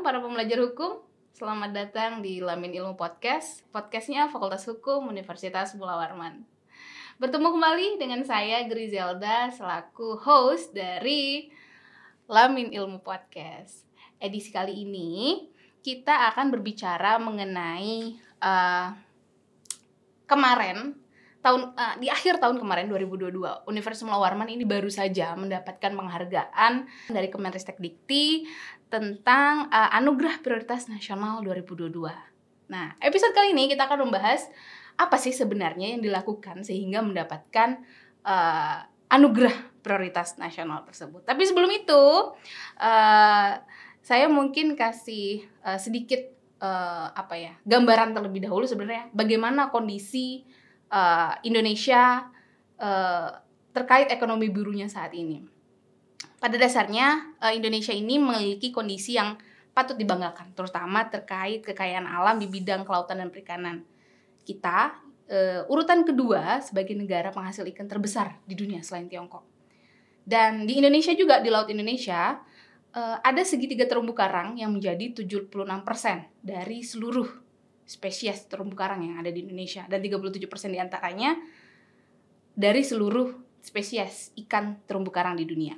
para pembelajar hukum. Selamat datang di Lamin Ilmu Podcast. Podcastnya Fakultas Hukum Universitas Mula Warman. Bertemu kembali dengan saya Grizelda selaku host dari Lamin Ilmu Podcast. Edisi kali ini kita akan berbicara mengenai di akhir tahun kemarin 2022, Universitas Mula Warman ini baru saja mendapatkan penghargaan dari Kemenristek-Dikti tentang Anugerah Prioritas Nasional 2022. Nah, episode kali ini kita akan membahas apa sih sebenarnya yang dilakukan sehingga mendapatkan Anugerah Prioritas Nasional tersebut. Tapi sebelum itu, saya mungkin kasih sedikit gambaran terlebih dahulu sebenarnya bagaimana kondisi Indonesia terkait ekonomi birunya saat ini. Pada dasarnya Indonesia ini memiliki kondisi yang patut dibanggakan, terutama terkait kekayaan alam di bidang kelautan dan perikanan. Kita urutan kedua sebagai negara penghasil ikan terbesar di dunia selain Tiongkok. Dan di Indonesia juga, di Laut Indonesia ada segitiga terumbu karang yang menjadi 76% dari seluruh spesies terumbu karang yang ada di Indonesia, dan 37% diantaranya dari seluruh spesies ikan terumbu karang di dunia.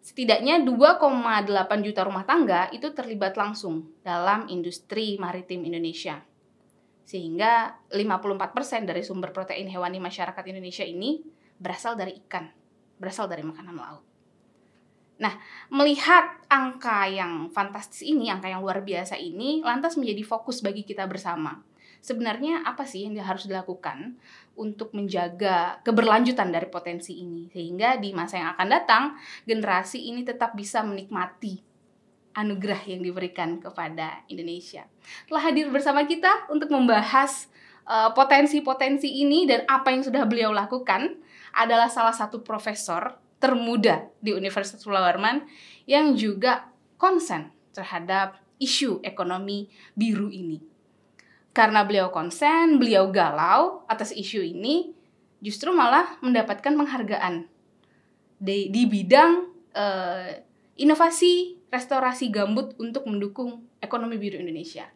Setidaknya 2,8 juta rumah tangga itu terlibat langsung dalam industri maritim Indonesia. Sehingga 54% dari sumber protein hewani masyarakat Indonesia ini berasal dari ikan, berasal dari makanan laut. Nah, melihat angka yang fantastis ini, angka yang luar biasa ini, lantas menjadi fokus bagi kita bersama. Sebenarnya apa sih yang harus dilakukan untuk menjaga keberlanjutan dari potensi ini? Sehingga di masa yang akan datang, generasi ini tetap bisa menikmati anugerah yang diberikan kepada Indonesia. Telah hadir bersama kita untuk membahas potensi-potensi ini dan apa yang sudah beliau lakukan adalah salah satu profesor termuda di Universitas Mula Warman yang juga konsen terhadap isu ekonomi biru ini. Karena beliau konsen, beliau galau atas isu ini, justru malah mendapatkan penghargaan di bidang inovasi restorasi gambut untuk mendukung ekonomi biru Indonesia,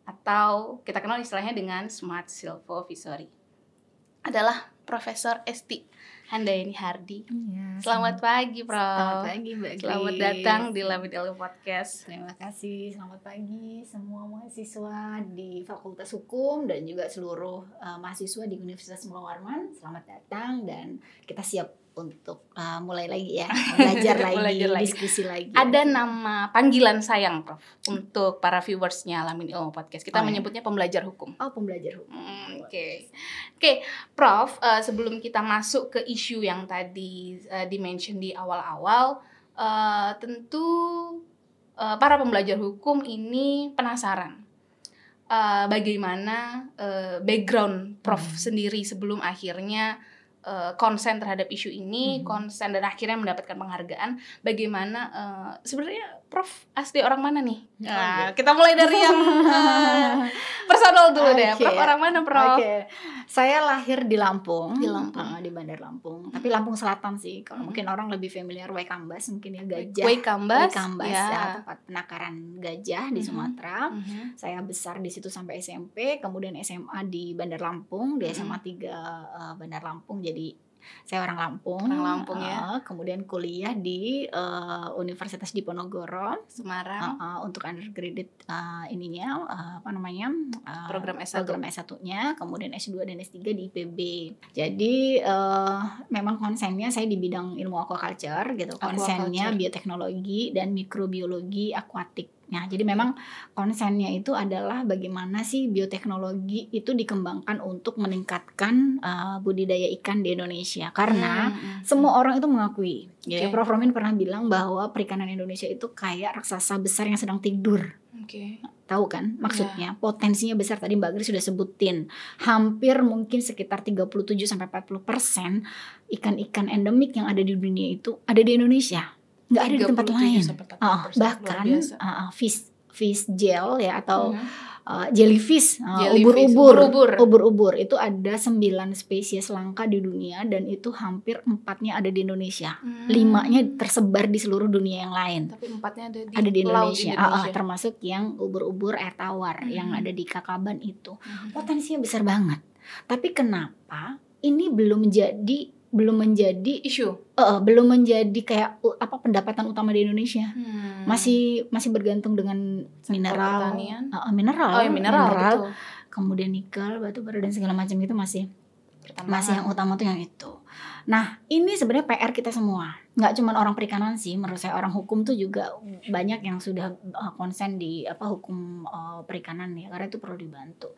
atau kita kenal istilahnya dengan Smart Silvovisory. Adalah Profesor Esti Handayani Hardi. Ya, selamat pagi, Prof. Selamat pagi, Mbak Gris. Selamat datang di Lamin Ilmu Podcast. Terima kasih. Selamat pagi semua mahasiswa di Fakultas Hukum dan juga seluruh mahasiswa di Universitas Mula Warman. Selamat datang dan kita siap untuk mulai lagi ya, belajar lagi, diskusi lagi. Ada nama panggilan sayang, Prof, untuk para viewersnya Lamin Ilmu Podcast. Kita menyebutnya pembelajar hukum. Oh, pembelajar hukum. Oke, Prof, sebelum kita masuk ke isu yang tadi di-mention di awal-awal, tentu para pembelajar hukum ini penasaran bagaimana background Prof sendiri sebelum akhirnya konsen terhadap isu ini, konsen dan akhirnya mendapatkan penghargaan. Bagaimana sebenarnya Prof asli orang mana nih? Nah, kita mulai dari yang personal dulu deh. Prof orang mana, Prof? Saya lahir di Lampung, di Bandar Lampung. Tapi Lampung Selatan sih. Kalau mungkin orang lebih familiar Waikambas, mungkin ya Gajah. Waikambas ya, tempat penangkaran gajah di Sumatera. Saya besar di situ sampai SMP, kemudian SMA di Bandar Lampung, di SMA 3 Bandar Lampung. Jadi saya orang Lampung ya. Kemudian kuliah di Universitas Diponegoro, Semarang, untuk undergraduate program S1-nya, kemudian S2 dan S3 di IPB. Jadi memang konsennya saya di bidang ilmu aquaculture gitu. Konsennya bioteknologi dan mikrobiologi akuatik. Nah, jadi memang konsennya itu adalah bagaimana sih bioteknologi itu dikembangkan untuk meningkatkan budidaya ikan di Indonesia. Karena semua orang itu mengakui, ya, Prof Romin pernah bilang bahwa perikanan Indonesia itu kayak raksasa besar yang sedang tidur. Tahu kan maksudnya? Potensinya besar, tadi Mbak Gris sudah sebutin. Hampir mungkin sekitar 37-40% ikan-ikan endemik yang ada di dunia itu ada di Indonesia. Nggak ada di tempat lain. Bahkan fish gel ya atau jellyfish, ubur-ubur itu ada 9 spesies langka di dunia dan itu hampir 4-nya ada di Indonesia. 5-nya tersebar di seluruh dunia yang lain. Tapi 4-nya ada di Indonesia. Termasuk yang ubur-ubur air tawar yang ada di Kakaban itu. Potensinya besar banget. Tapi kenapa ini belum menjadi isu? Belum menjadi kayak pendapatan utama di Indonesia. Masih bergantung dengan mineral, mineral, kemudian nikel, batu bara dan segala macam itu masih yang utama tuh yang itu. Nah, ini sebenarnya PR kita semua. Nggak cuma orang perikanan sih, menurut saya orang hukum tuh juga banyak yang sudah konsen di hukum perikanan ya, karena itu perlu dibantu.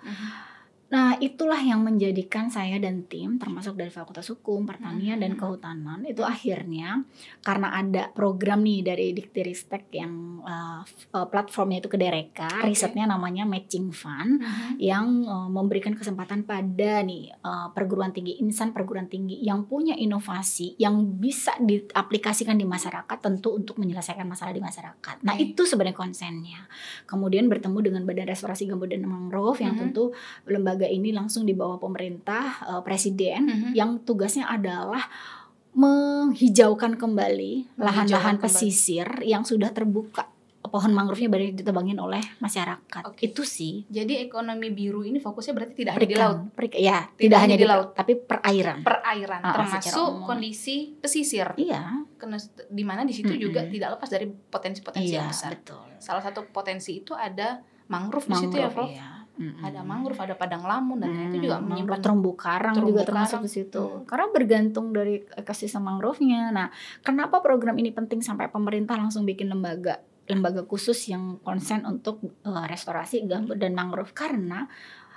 Nah, itulah yang menjadikan saya dan tim termasuk dari Fakultas Hukum, Pertanian dan Kehutanan itu akhirnya karena ada program nih dari Diktiristek yang platformnya itu Kedereka, risetnya namanya Matching Fund yang memberikan kesempatan pada insan perguruan tinggi yang punya inovasi yang bisa diaplikasikan di masyarakat tentu untuk menyelesaikan masalah di masyarakat. Nah, itu sebenarnya konsennya. Kemudian bertemu dengan Badan Restorasi Gambut dan Mangrove yang tentu lembaga ini langsung di bawah pemerintah, presiden yang tugasnya adalah menghijaukan kembali lahan-lahan pesisir yang sudah terbuka, pohon mangrove-nya banyak ditebangin oleh masyarakat. Itu sih. Jadi ekonomi biru ini fokusnya berarti tidak hanya di laut. Tidak hanya di laut, tapi perairan. Termasuk kondisi pesisir. Iya. Di mana di situ juga tidak lepas dari potensi-potensi yang besar. Betul. Salah satu potensi itu ada mangrove di situ ya, Prof. Iya. Ada mangrove, ada padang lamun dan itu juga menyimpan terumbu karang juga termasuk di situ. Karena bergantung dari ekosistem mangrove-nya. Nah, kenapa program ini penting sampai pemerintah langsung bikin lembaga khusus yang konsen untuk restorasi gambut dan mangrove? Karena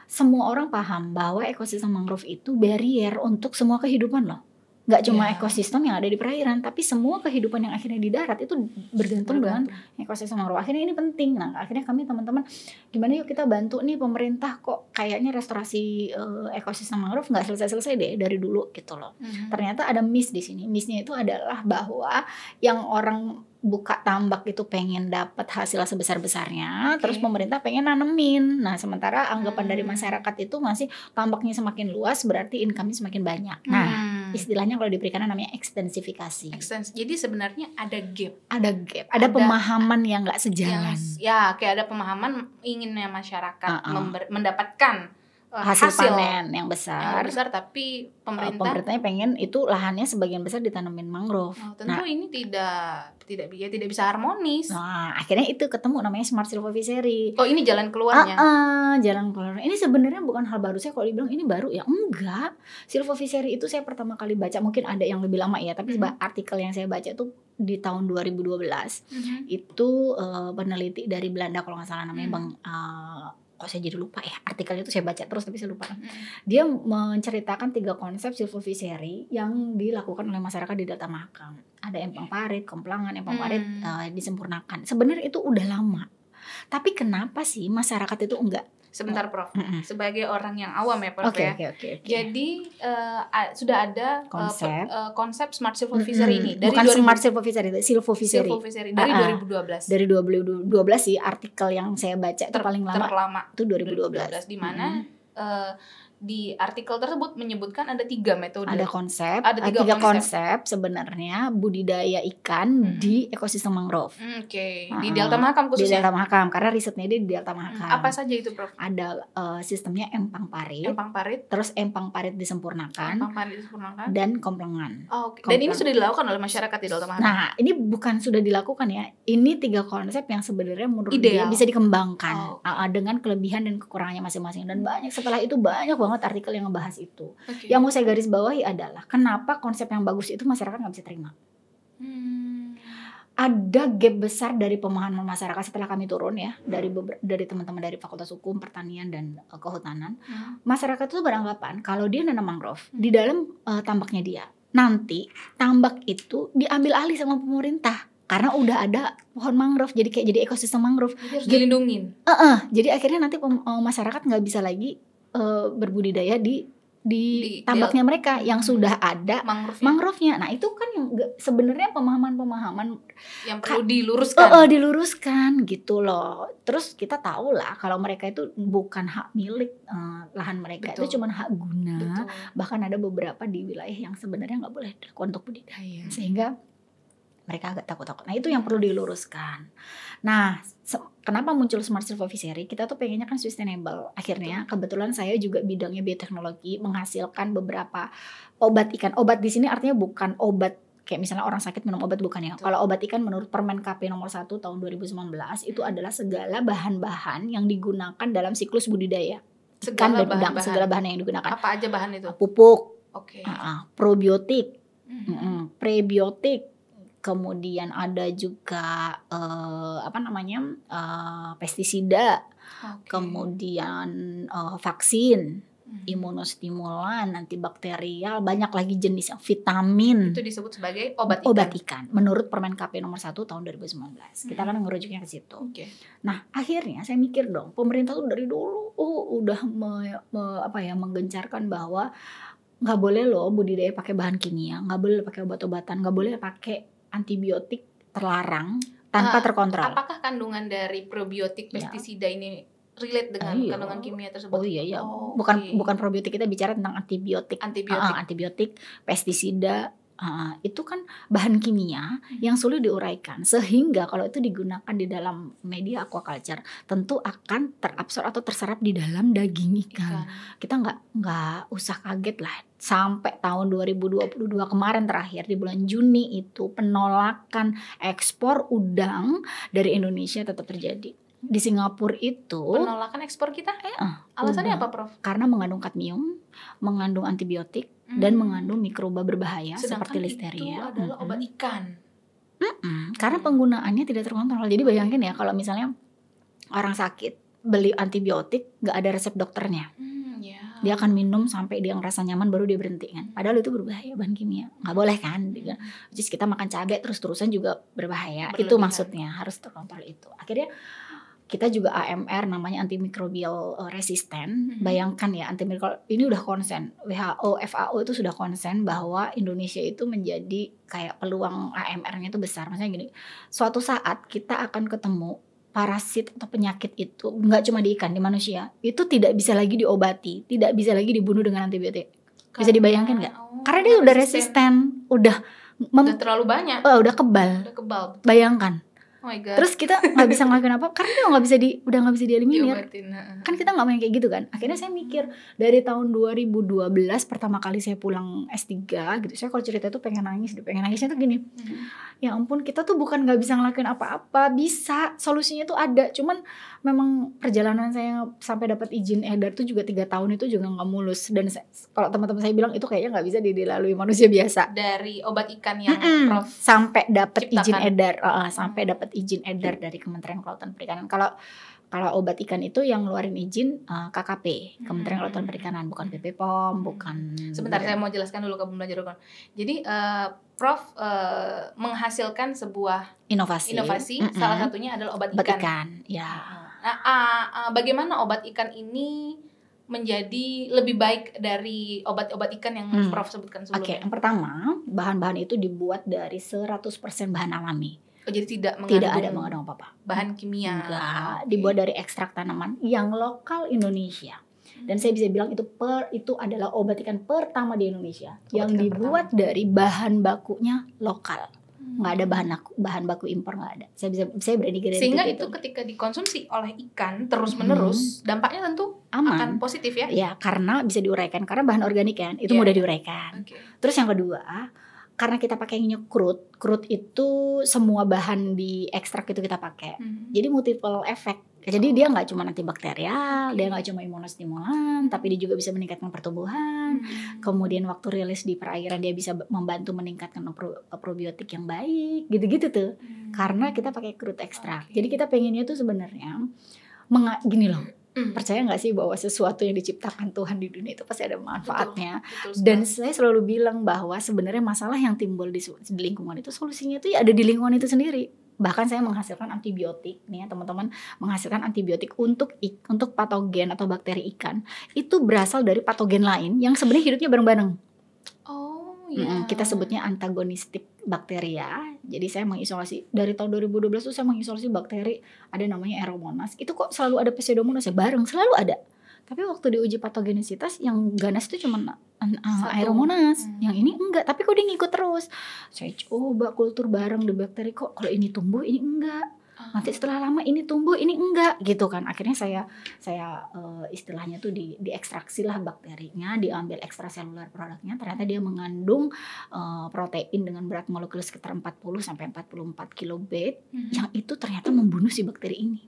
semua orang paham bahwa ekosistem mangrove itu barrier untuk semua kehidupan loh. Gak cuma ekosistem yang ada di perairan, tapi semua kehidupan yang akhirnya di darat itu bergantung dengan ekosistem mangrove. Akhirnya ini penting. Nah, akhirnya kami teman-teman, gimana yuk kita bantu nih pemerintah, kok kayaknya restorasi ekosistem mangrove nggak selesai-selesai deh dari dulu gitu loh. Ternyata ada miss di sini. Missnya itu adalah bahwa yang orang buka tambak itu pengen dapat hasil sebesar-besarnya, terus pemerintah pengen nanemin. Nah, sementara anggapan dari masyarakat itu masih tambaknya semakin luas berarti income-nya semakin banyak. Nah, istilahnya kalau di perikanan namanya ekstensifikasi. Jadi sebenarnya ada gap. Ada pemahaman yang nggak sejalan. Kayak ada pemahaman inginnya masyarakat mendapatkan hasil panen yang besar, tapi pemerintahnya pengen itu lahannya sebagian besar ditanamin mangrove. Tentu ini tidak bisa harmonis. Nah, akhirnya itu ketemu namanya smart silvofishery. Oh, ini jalan keluarnya. Jalan keluarnya. Ini sebenarnya bukan hal baru. Saya kalau dibilang ini baru ya enggak. Silvofishery itu saya pertama kali baca, mungkin ada yang lebih lama ya, tapi artikel yang saya baca itu di tahun 2012. Itu peneliti dari Belanda kalau nggak salah namanya Bang kok saya jadi lupa ya, artikelnya itu saya baca terus tapi saya lupa. Dia menceritakan 3 konsep silvofishery yang dilakukan oleh masyarakat di Delta Mahakam. Ada empang parit, kemplangan, empang parit disempurnakan. Sebenarnya itu udah lama. Tapi kenapa sih masyarakat itu enggak? Sebentar, Prof. Sebagai orang yang awam ya, Prof. Okay. Jadi sudah ada konsep smart silvofishery ini dari bukan smart silvofishery, silvofishery dari 2012. Dari 2012 sih artikel yang saya baca itu paling lama. Terlama itu 2012 di mana di artikel tersebut menyebutkan ada 3 metode. Ada tiga konsep sebenarnya budidaya ikan di ekosistem mangrove. Di Delta Mahakam khususnya. Di Delta Mahakam karena risetnya di Delta Mahakam. Apa saja itu, Prof? Ada sistemnya empang parit. Terus empang parit disempurnakan. Dan komplengan. Dan ini sudah dilakukan oleh masyarakat di Delta Mahakam. Nah, ini bukan sudah dilakukan ya. Ini 3 konsep yang sebenarnya menurut dia bisa dikembangkan dengan kelebihan dan kekurangannya masing-masing. Dan setelah itu banyak banget artikel yang ngebahas itu. Yang mau saya garis bawahi adalah kenapa konsep yang bagus itu masyarakat nggak bisa terima. Ada gap besar dari pemahaman masyarakat setelah kami turun ya dari teman-teman dari Fakultas Hukum, Pertanian dan Kehutanan. Masyarakat itu beranggapan kalau dia nanam mangrove di dalam tambaknya dia, nanti tambak itu diambil alih sama pemerintah. Karena udah ada pohon mangrove, jadi ekosistem mangrove. Jadi harus dilindungin. Jadi akhirnya nanti masyarakat nggak bisa lagi berbudidaya di di tambaknya mereka yang sudah ada mangrove-nya. Nah itu kan yang sebenarnya pemahaman yang perlu diluruskan. Diluruskan gitu loh. Terus kita tahu lah kalau mereka itu bukan hak milik lahan mereka. Betul. Itu cuma hak guna. Betul. Bahkan ada beberapa di wilayah yang sebenarnya nggak boleh dilakukan untuk budidaya. Sehingga mereka agak takut-takut. Nah itu yang perlu diluruskan. Nah kenapa muncul Smart Silver Fishery? Kita tuh pengennya kan sustainable. Akhirnya kebetulan saya juga bidangnya bioteknologi, menghasilkan beberapa obat ikan. Obat di sini artinya bukan obat kayak misalnya orang sakit minum obat, bukan ya. Kalau obat ikan menurut Permen KP nomor 1 tahun 2019 itu adalah segala bahan-bahan yang digunakan dalam siklus budidaya. Ikan dan udang, segala bahan yang digunakan. Apa aja bahan itu? Pupuk, probiotik, prebiotik, kemudian ada juga pestisida, kemudian vaksin, imunostimulan, antibakterial, banyak lagi jenis vitamin. Itu disebut sebagai obat ikan. Menurut Permen KP nomor 1 tahun 2019. Kita kan ngerujuknya ke situ. Nah, akhirnya saya mikir dong, pemerintah tuh dari dulu udah menggencarkan bahwa nggak boleh loh budidaya pakai bahan kimia, nggak boleh pakai obat-obatan, nggak boleh pakai antibiotik, terlarang tanpa terkontrol. Apakah kandungan dari probiotik pestisida ini relate dengan kandungan kimia tersebut? Iya. Bukan probiotik, kita bicara tentang antibiotik. Antibiotik, pestisida, itu kan bahan kimia yang sulit diuraikan, sehingga kalau itu digunakan di dalam media aquaculture tentu akan terabsorb atau terserap di dalam daging ikan. Kita nggak usah kaget lah. Sampai tahun 2022 kemarin terakhir di bulan Juni itu penolakan ekspor udang dari Indonesia tetap terjadi. Di Singapura itu penolakan ekspor kita? Alasannya apa, Prof? Karena mengandung kadmium, mengandung antibiotik, dan mengandung mikroba berbahaya. Sedangkan seperti listeria. Itu adalah obat ikan. Karena penggunaannya tidak terkontrol. Jadi bayangin ya kalau misalnya orang sakit beli antibiotik nggak ada resep dokternya. Dia akan minum sampai dia ngerasa nyaman baru dia berhenti kan. Padahal itu berbahaya, bahan kimia. Nggak boleh kan. Jadi kita makan cabai terus-terusan juga berbahaya. Itu maksudnya harus terkontrol itu. Akhirnya kita juga AMR namanya antimikrobial resisten. Bayangkan ya, antimikrobial ini udah konsen. WHO, FAO itu sudah konsen bahwa Indonesia itu menjadi kayak peluang AMR-nya itu besar. Maksudnya gini, suatu saat kita akan ketemu parasit atau penyakit itu nggak cuma di ikan, di manusia. Itu tidak bisa lagi diobati, tidak bisa lagi dibunuh dengan antibiotik. Bisa dibayangkan nggak? Karena dia udah resisten, udah terlalu banyak. Udah kebal. Bayangkan. Oh my God. Terus kita nggak bisa ngelakuin apa karena dia udah nggak bisa dieliminir. Kan kita nggak main kayak gitu kan. Akhirnya saya mikir dari tahun 2012 pertama kali saya pulang S3 gitu. Saya kalau cerita itu pengen nangisnya tuh gini. Ya ampun, kita tuh bukan nggak bisa ngelakuin apa-apa, bisa, solusinya tuh ada. Cuman memang perjalanan saya sampai dapat izin edar tuh juga 3 tahun itu juga nggak mulus. Dan kalau teman-teman saya bilang itu kayaknya nggak bisa dilalui manusia biasa. Dari obat ikan yang Prof sampai dapat izin edar, sampai dapat izin edar dari Kementerian Kelautan Perikanan. Kalau obat ikan itu yang ngeluarin izin KKP, Kementerian Kelautan Perikanan, bukan BP POM, bukan. Sebentar, saya mau jelaskan dulu ke pembelajar. Jadi Prof menghasilkan sebuah inovasi. Salah satunya adalah obat ikan. Ya. Nah, bagaimana obat ikan ini menjadi lebih baik dari obat-obat ikan yang Prof sebutkan sebelumnya? Yang pertama, bahan-bahan itu dibuat dari 100% bahan alami. Jadi tidak ada mengandung apa-apa. Bahan kimia. Enggak, dibuat dari ekstrak tanaman yang lokal Indonesia. Dan saya bisa bilang itu adalah obat ikan pertama di Indonesia yang dibuat dari bahan bakunya lokal. Nggak ada bahan baku impor, nggak ada. Saya berani garanti. Sehingga itu ketika dikonsumsi oleh ikan terus-menerus, dampaknya tentu akan positif ya? Ya, karena bisa diuraikan. Karena bahan organik kan, itu mudah diuraikan. Terus yang kedua, karena kita pakainya crude itu semua bahan di ekstrak itu kita pakai. Jadi multiple effect. Jadi dia nggak cuma antibakterial, dia nggak cuma imunostimulan, tapi dia juga bisa meningkatkan pertumbuhan. Kemudian waktu rilis di perairan dia bisa membantu meningkatkan probiotik yang baik, gitu-gitu tuh. Karena kita pakai crude ekstrak. Jadi kita pengennya tuh sebenarnya gini loh. Percaya nggak sih bahwa sesuatu yang diciptakan Tuhan di dunia itu pasti ada manfaatnya. Betul. Dan saya selalu bilang bahwa sebenarnya masalah yang timbul di lingkungan itu solusinya itu ya ada di lingkungan itu sendiri. bahkan saya menghasilkan antibiotik nih ya teman-teman, menghasilkan antibiotik untuk patogen atau bakteri ikan itu berasal dari patogen lain yang sebenarnya hidupnya bareng-bareng. Oh iya. Kita sebutnya antagonistik bakteria. Jadi saya mengisolasi dari tahun 2012 tuh saya mengisolasi bakteri ada namanya Aeromonas. Itu kok selalu ada Pseudomonas ya, bareng selalu ada. Tapi waktu diuji patogenisitas yang ganas itu cuma Aeromonas, yang ini enggak. Tapi kok dia ngikut terus. Saya coba kultur bareng di bakteri, kok kalau ini tumbuh ini enggak. Nanti setelah lama ini tumbuh ini enggak gitu kan. Akhirnya saya istilahnya tuh diekstraksi lah bakterinya, diambil ekstraseluler produknya. Ternyata dia mengandung protein dengan berat molekul sekitar 40 sampai 44 kilobase yang itu ternyata membunuh si bakteri ini.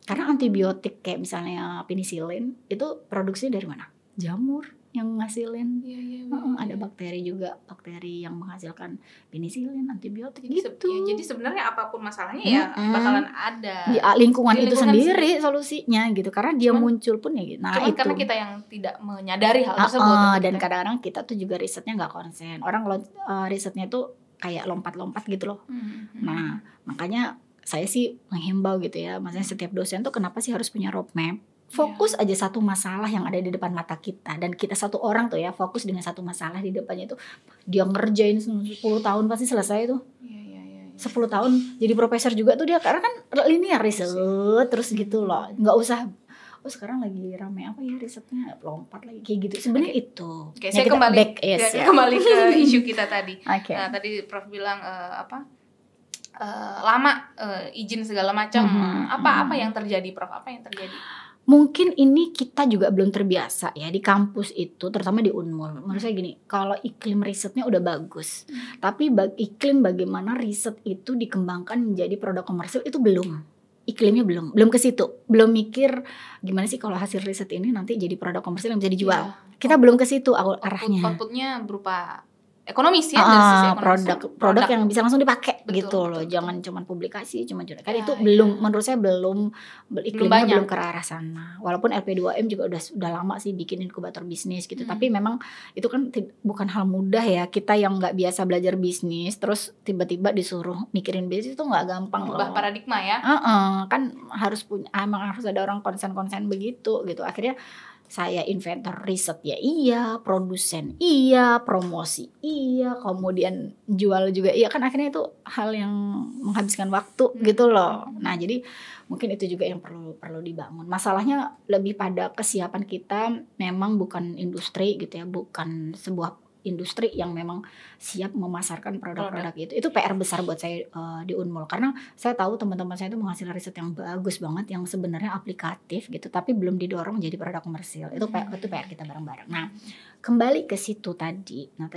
Karena antibiotik kayak misalnya penisilin itu produksinya dari mana? Jamur yang ngasilin. Ada bakteri juga, bakteri yang menghasilkan penisilin, antibiotik gitu. Jadi sebenarnya apapun masalahnya ya bakalan ada di lingkungan itu sendiri solusinya gitu. Karena dia muncul pun ya gitu. Nah, itu karena kita yang tidak menyadari hal tersebut. Dan kadang-kadang kita tuh juga risetnya nggak konsen. Orang risetnya tuh kayak lompat-lompat gitu loh. Nah, makanya saya sih menghimbau gitu ya, maksudnya setiap dosen tuh kenapa sih harus punya roadmap? Fokus aja satu masalah yang ada di depan mata kita, dan kita satu orang tuh ya fokus dengan satu masalah di depannya itu, dia ngerjain 10 tahun pasti selesai tuh. 10 tahun jadi profesor juga tuh dia, karena kan linear riset terus gitu loh, nggak usah sekarang lagi rame apa ya risetnya, lompat lagi kayak gitu. Sebenarnya itu. Saya kembali ke isu kita tadi. Nah, tadi Prof bilang lama izin segala macam. Apa yang terjadi, Prof? Apa yang terjadi? Mungkin ini kita juga belum terbiasa ya di kampus itu, terutama di Unmul. Menurut saya gini, kalau iklim risetnya udah bagus, tapi iklim bagaimana riset itu dikembangkan menjadi produk komersil itu belum. Iklimnya belum ke situ. Belum mikir gimana sih kalau hasil riset ini nanti jadi produk komersil yang bisa dijual. Kita belum ke situ arahnya. Outputnya berupa ekonomis ya, dari sisi ekonomis. Produk yang bisa langsung dipakai gitu loh. Jangan cuma publikasi, kan itu belum, menurut saya belum iklimnya belum ke arah sana. Walaupun LP2M juga udah lama sih bikin inkubator bisnis gitu. Tapi memang itu kan bukan hal mudah ya. Kita yang nggak biasa belajar bisnis terus tiba-tiba disuruh mikirin bisnis itu nggak gampang loh. Ubah paradigma ya. Kan harus harus ada orang konsen begitu gitu. Akhirnya saya inventor riset ya iya, produsen iya, promosi iya, kemudian jual juga iya, kan akhirnya itu hal yang menghabiskan waktu gitu loh. Nah, jadi mungkin itu juga yang perlu dibangun. Masalahnya lebih pada kesiapan kita, memang bukan industri gitu ya, bukan sebuah industri yang memang siap memasarkan produk-produk itu PR besar buat saya di Unmul, karena saya tahu teman-teman saya itu menghasilkan riset yang bagus banget yang sebenarnya aplikatif gitu, tapi belum didorong jadi produk komersil. Itu PR kita bareng-bareng. Nah, kembali ke situ tadi. Nah,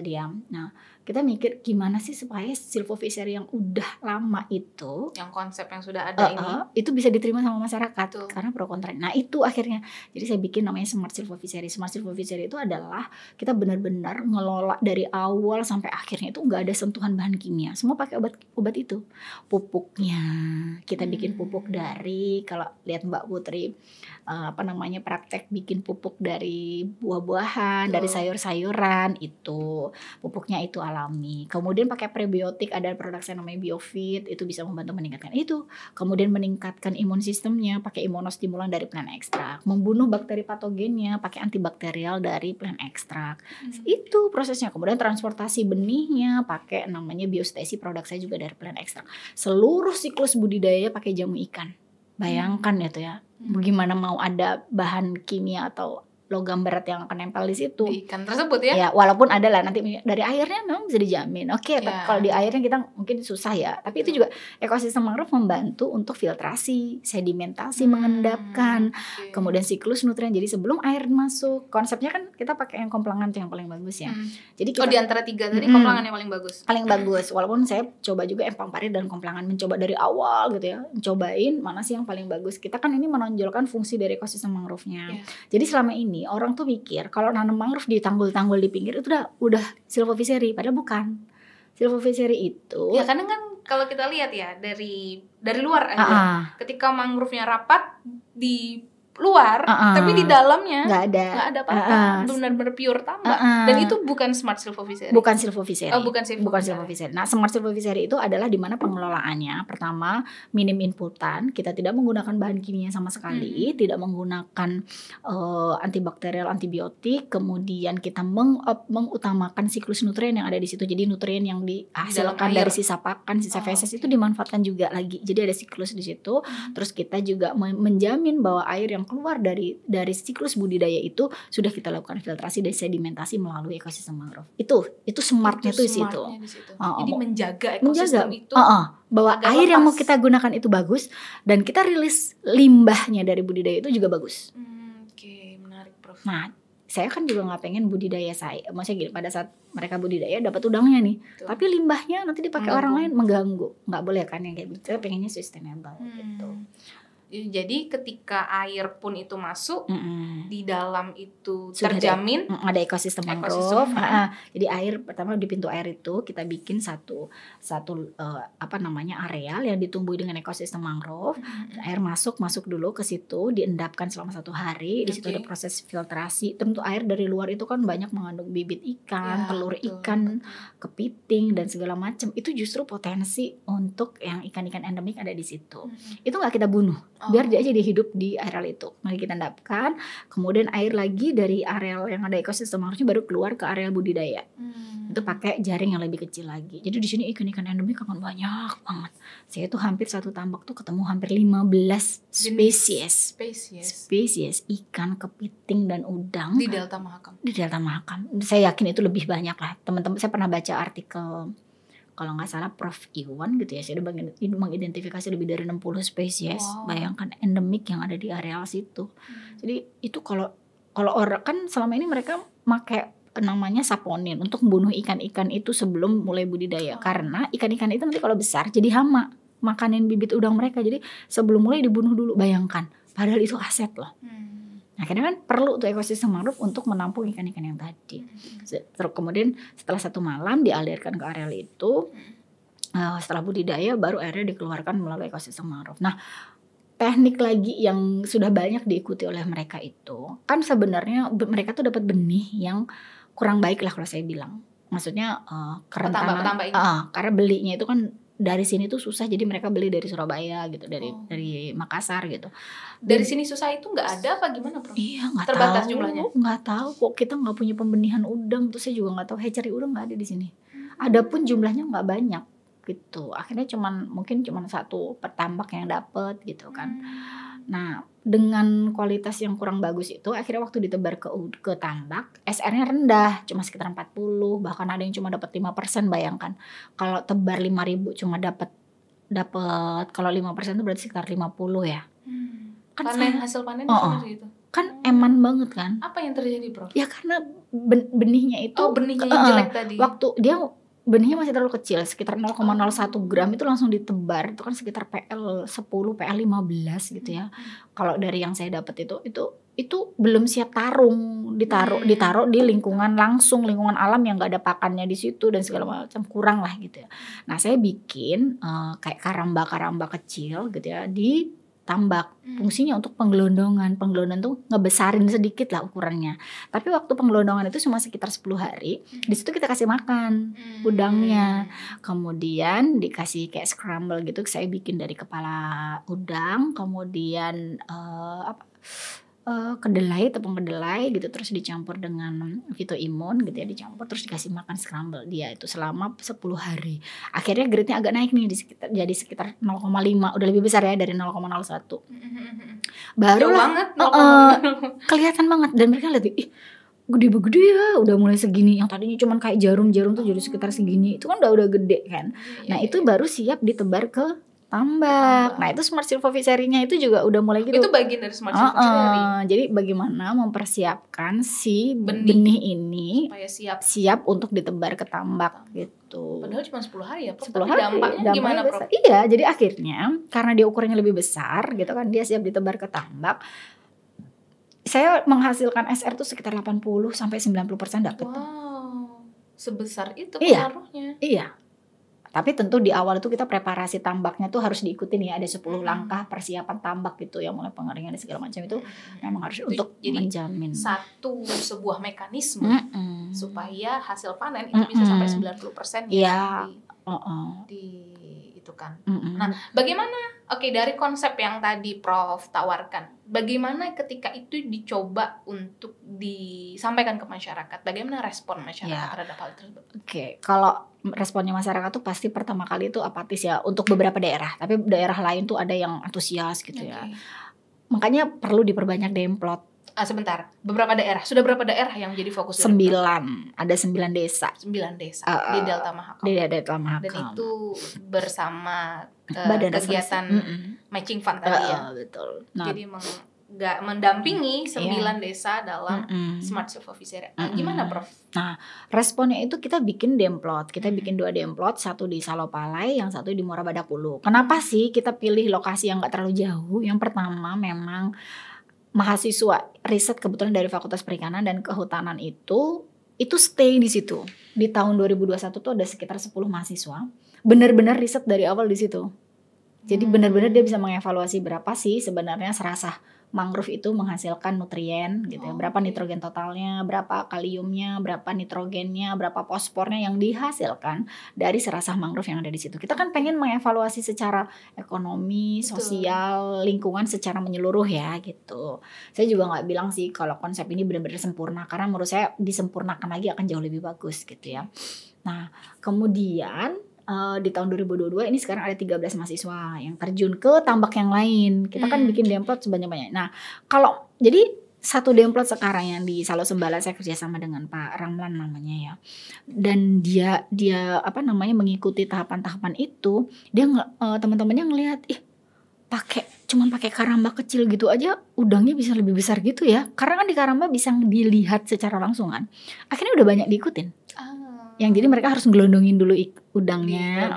kita mikir gimana sih supaya silvofiseri yang udah lama itu, yang konsep yang sudah ada itu bisa diterima sama masyarakat. Karena pro kontra. Nah, itu akhirnya jadi saya bikin namanya Smart Silvofiseri. Smart Silvofiseri itu adalah kita benar-benar ngelola dari awal sampai akhirnya itu nggak ada sentuhan bahan kimia. Semua pakai obat itu. Pupuknya kita bikin pupuk dari, kalau lihat Mbak Putri praktek bikin pupuk dari buah-buahan, dari sayur-sayuran, itu pupuknya itu alami. Kemudian pakai prebiotik, ada produk saya namanya Biofit, itu bisa membantu meningkatkan itu. Kemudian meningkatkan imun sistemnya pakai imunostimulan dari plant extract, membunuh bakteri patogennya pakai antibakterial dari plant extract. Itu prosesnya. Kemudian transportasi benihnya pakai namanya biostesi, produk saya juga dari plant extract. Seluruh siklus budidaya pakai jamu ikan. Bayangkan itu ya, bagaimana mau ada bahan kimia atau logam berat yang akan nempel di situ di ikan tersebut ya. Ya, walaupun ada lah nanti dari airnya memang bisa dijamin. Tapi kalau di airnya kita mungkin susah ya. Tapi itu juga ekosistem mangrove membantu untuk filtrasi, sedimentasi, mengendapkan, kemudian siklus nutrien. Jadi sebelum air masuk, konsepnya kan kita pakai yang komplangan yang paling bagus ya. Jadi kita, di antara 3 tadi komplangan yang paling bagus. Paling bagus. Walaupun saya coba juga empang parit dan komplangan, mencoba dari awal gitu ya. Cobain mana sih yang paling bagus. Kita kan ini menonjolkan fungsi dari ekosistem mangrove-nya. Jadi selama ini orang tuh mikir kalau nanam mangrove di tanggul-tanggul di pinggir itu udah silvofiseri, padahal bukan. Silvofiseri itu ya, karena kan kalau kita lihat ya dari luar aja, ketika mangrove-nya rapat luar, tapi di dalamnya nggak ada apa-apa, benar-benar pure tambak. Dan itu bukan smart silvofishery. Bukan silvofishery. Bukan silvofishery. Nah, smart silvofishery itu adalah di mana pengelolaannya pertama minim inputan, kita tidak menggunakan bahan kimia sama sekali, tidak menggunakan antibakterial, antibiotik, kemudian kita mengutamakan siklus nutrien yang ada di situ. Jadi nutrien yang dihasilkan dari sisa pakan, sisa feses itu dimanfaatkan juga lagi. Jadi ada siklus di situ. Terus kita juga menjamin bahwa air yang keluar dari siklus budidaya itu sudah kita lakukan filtrasi dan sedimentasi melalui ekosistem mangrove. Itu smartnya tuh di situ. Jadi menjaga ekosistem itu bahwa air yang mau kita gunakan itu bagus dan kita rilis limbahnya dari budidaya itu juga bagus. Oke, menarik, Prof. Nah, saya kan juga nggak pengen budidaya saya, maksudnya gini, pada saat mereka budidaya dapat udangnya nih, tapi limbahnya nanti dipakai orang lain mengganggu, nggak boleh kan yang kayak gitu. Saya pengennya sustainable gitu. Jadi ketika air pun itu masuk, di dalam itu terjamin ada ekosistem mangrove. Jadi air pertama di pintu air itu kita bikin satu areal yang ditumbuhi dengan ekosistem mangrove. Air masuk dulu ke situ, diendapkan selama 1 hari. Di situ ada proses filtrasi. Tentu air dari luar itu kan banyak mengandung bibit ikan, telur ikan, kepiting dan segala macam. Itu justru potensi untuk yang ikan-ikan endemik ada di situ. Itu nggak kita bunuh. Biar dia aja hidup di areal itu. Mari kita endapkan, kemudian air lagi dari areal yang ada ekosistem mangrove baru keluar ke areal budidaya. Itu pakai jaring yang lebih kecil lagi. Jadi di sini ikan-ikan endemik akan banyak banget. Saya tuh hampir satu tambak tuh ketemu hampir 15 spesies ikan, kepiting dan udang di Delta Mahakam. Saya yakin itu lebih banyak lah. Teman-teman, saya pernah baca artikel, kalau nggak salah Prof. Iwan gitu ya, saya udah mengidentifikasi lebih dari 60 spesies. Bayangkan endemik yang ada di areal situ. Jadi itu kalau orang kan selama ini mereka pakai namanya saponin untuk membunuh ikan-ikan itu sebelum mulai budidaya. Karena ikan-ikan itu nanti kalau besar jadi hama, makanin bibit udang mereka. Jadi sebelum mulai dibunuh dulu, bayangkan. Padahal itu aset loh. Nah, karena kan perlu tuh ekosistem mangrove untuk menampung ikan-ikan yang tadi. Terus kemudian setelah 1 malam dialirkan ke areal itu, setelah budidaya baru airnya dikeluarkan melalui ekosistem mangrove. Nah, teknik lagi yang sudah banyak diikuti oleh mereka itu, kan sebenarnya mereka tuh dapat benih yang kurang baik lah kalau saya bilang. Maksudnya kerentanan, karena belinya itu kan dari sini tuh susah, jadi mereka beli dari Surabaya gitu, dari Makassar gitu. Dari sini susah itu nggak ada apa gimana, Prof? Iya, nggak tahu. Terbatas jumlahnya. Nggak tahu kok, kita nggak punya pembenihan udang, terus saya juga nggak tahu hatchery udang nggak ada di sini. Ada pun jumlahnya nggak banyak gitu. Akhirnya mungkin cuman 1 petambak yang dapet gitu kan. Nah, dengan kualitas yang kurang bagus itu akhirnya waktu ditebar ke tambak, SR-nya rendah, cuma sekitar 40, bahkan ada yang cuma dapat 5%, bayangkan. Kalau tebar 5.000 cuma dapat kalau 5% itu berarti sekitar 50 ya. Kan hasil panennya seperti itu. Kan eman banget kan? Apa yang terjadi, Prof? Ya karena benihnya itu benihnya yang jelek tadi. Waktu dia benihnya masih terlalu kecil, sekitar 0,01 gram itu langsung ditebar. Itu kan sekitar PL 10, PL 15 gitu ya. Kalau dari yang saya dapat itu belum siap ditaruh di lingkungan alam yang nggak ada pakannya di situ dan segala macam, kurang lah gitu ya. Nah, saya bikin kayak karamba kecil gitu ya di tambak. Fungsinya untuk penggelondongan tuh ngebesarin sedikit lah ukurannya. Tapi waktu penggelondongan itu cuma sekitar 10 hari. Di situ kita kasih makan udangnya. Kemudian dikasih kayak scramble gitu. Saya bikin dari kepala udang, kemudian tepung kedelai gitu, terus dicampur dengan fitoimun gitu ya, dicampur terus dikasih makan scramble dia itu selama 10 hari. Akhirnya grade-nya agak naik nih jadi sekitar 0,5, udah lebih besar ya dari 0,01. Baru lah kelihatan banget dan mereka lihat gede ya, udah mulai segini. Yang tadinya cuman kayak jarum tuh jadi sekitar segini. Itu kan udah gede kan. Nah, itu baru siap ditebar ke tambak. Nah, itu smart silvofishery-nya itu juga udah mulai gitu. Itu bagian dari smart silvofishery. Jadi bagaimana mempersiapkan si benih ini supaya siap untuk ditebar ke tambak gitu. Padahal cuma 10 hari ya, Prof. 10 hari. Dampaknya gimana, Prof? Iya, jadi akhirnya karena dia ukurannya lebih besar gitu kan, dia siap ditebar ke tambak. Saya menghasilkan SR tuh sekitar 80-90% dapat. Wow. Sebesar itu pengaruhnya. Iya. Tapi tentu di awal itu kita preparasi tambaknya tuh harus diikuti nih, ada 10 langkah persiapan tambak gitu, yang mulai pengeringan dan segala macam itu memang harus itu untuk menjamin sebuah mekanisme supaya hasil panen itu bisa sampai 90% ya di itu kan. Nah, bagaimana dari konsep yang tadi Prof tawarkan, bagaimana ketika itu dicoba untuk disampaikan ke masyarakat? Bagaimana respon masyarakat terhadap hal tersebut? Kalau responnya masyarakat tuh pasti pertama kali itu apatis ya untuk beberapa daerah, tapi daerah lain tuh ada yang antusias gitu ya. Makanya perlu diperbanyak demplot. Sebentar, sudah berapa daerah yang jadi fokus? 9, ada 9 desa. 9 desa di Delta Mahakam. Di Delta Mahakam. Dan itu bersama Badan kegiatan matching fund tadi ya. Betul. Jadi mendampingi 9 desa dalam Smart Self-Officery. Gimana Prof? Nah, responnya itu kita bikin demplot. Kita bikin 2 demplot, satu di Salopalai, yang satu di Muara Badakulu. Kenapa sih kita pilih lokasi yang gak terlalu jauh? Yang pertama memang mahasiswa riset kebetulan dari Fakultas Perikanan dan Kehutanan itu stay di situ. Di tahun 2021 tuh ada sekitar 10 mahasiswa. Benar-benar riset dari awal di situ. Jadi benar-benar dia bisa mengevaluasi berapa sih sebenarnya serasah mangrove itu menghasilkan nutrien gitu ya. Berapa nitrogen totalnya, berapa kaliumnya, berapa nitrogennya, berapa fosfornya yang dihasilkan dari serasah mangrove yang ada di situ. Kita kan pengen mengevaluasi secara ekonomi, sosial, lingkungan secara menyeluruh ya gitu. Saya juga nggak bilang sih kalau konsep ini benar-benar sempurna, karena menurut saya disempurnakan lagi akan jauh lebih bagus gitu ya. Nah, kemudian di tahun 2022 ini sekarang ada 13 mahasiswa yang terjun ke tambak yang lain. Kita kan bikin demplot sebanyak-banyak. Nah, kalau jadi satu demplot sekarang yang di Salo Sembala saya kerjasama dengan Pak Ramlan namanya ya. Dan dia mengikuti tahapan-tahapan itu, dia teman-temannya ngelihat cuman pakai karamba kecil gitu aja udangnya bisa lebih besar gitu ya. Karena kan di karamba bisa dilihat secara langsung kan. Akhirnya udah banyak diikutin. Yang jadi mereka harus ngelondongin dulu udangnya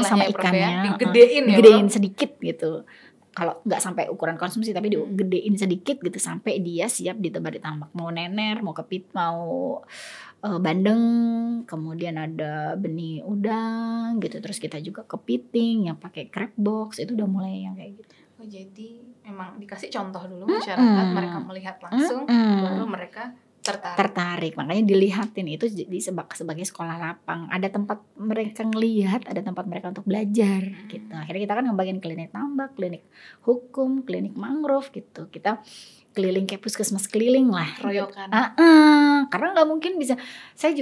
sama ikannya, digedein sedikit gitu. Kalau nggak sampai ukuran konsumsi tapi digedein sedikit gitu sampai dia siap ditebar di tambak. Mau nener, mau kepit, mau bandeng, kemudian ada benih udang gitu. Terus kita juga kepiting yang pakai crab box, itu udah mulai yang kayak gitu. Jadi memang dikasih contoh dulu masyarakat, mereka melihat langsung, baru mereka tertarik. Makanya dilihatin itu jadi sebagai sekolah lapang. Ada tempat mereka ngelihat, ada tempat mereka untuk belajar gitu. Akhirnya kita kan ngebagiin klinik tambak, klinik hukum, klinik mangrove gitu. Kita keliling kayak puskesmas keliling lah. Royokan. Karena nggak mungkin bisa. Saya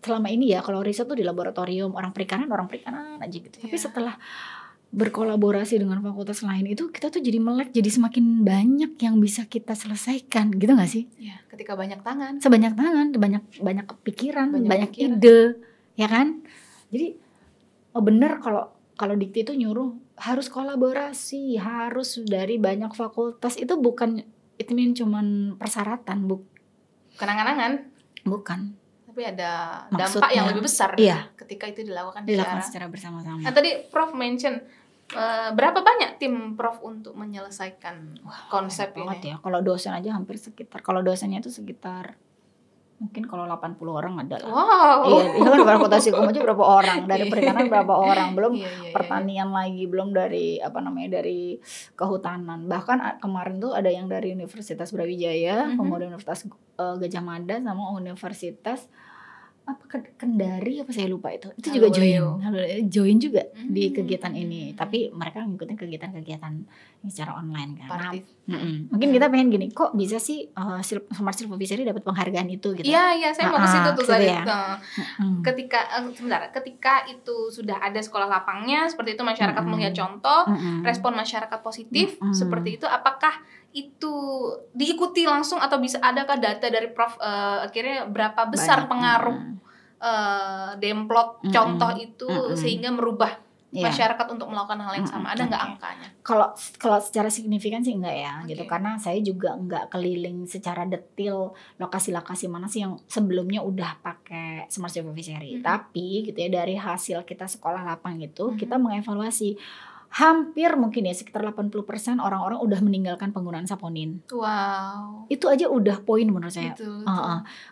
selama ini ya kalau riset tuh di laboratorium orang perikanan aja gitu. Tapi setelah berkolaborasi dengan fakultas lain itu kita tuh jadi melek, jadi semakin banyak yang bisa kita selesaikan gitu nggak sih? Ya, ketika banyak tangan, banyak kepikiran, banyak ide, ya kan? Jadi bener kalau Dikti itu nyuruh harus kolaborasi, harus dari banyak fakultas, itu bukan itu cuman persyaratan, bukan angan-angan, bukan. Tapi ada dampak yang lebih besar ketika itu dilakukan secara bersama-sama. Nah, tadi Prof mention berapa banyak tim Prof untuk menyelesaikan konsep ini? Ya. Kalau dosen aja hampir sekitar, kalau dosennya itu sekitar mungkin kalau 80 orang ada lah. Iya, itu kan fakultas hukum aja berapa orang, dari perikanan berapa orang, belum pertanian lagi, belum dari dari kehutanan. Bahkan kemarin tuh ada yang dari Universitas Brawijaya, kemudian Universitas Gajah Mada sama Universitas Kendari saya lupa itu juga join juga di kegiatan ini, tapi mereka ngikutin kegiatan secara online kan. Mungkin kita pengen gini, kok bisa sih Smart Self-Officery dapat penghargaan itu gitu. Iya, saya mau ke situ tuh tadi. Ketika itu sudah ada sekolah lapangnya seperti itu, masyarakat melihat contoh, respon masyarakat positif seperti itu, apakah itu diikuti langsung atau bisa adakah data dari Prof akhirnya berapa besar pengaruh demplot contoh itu sehingga merubah masyarakat untuk melakukan hal yang sama? Ada nggak angkanya? Kalau secara signifikan sih enggak ya gitu, karena saya juga enggak keliling secara detail lokasi-lokasi mana sih yang sebelumnya udah pakai Smart Self-Officery. Tapi gitu ya, dari hasil kita sekolah lapang itu kita mengevaluasi hampir mungkin ya sekitar 80% orang-orang udah meninggalkan penggunaan saponin. Wow. Itu aja udah poin menurut saya.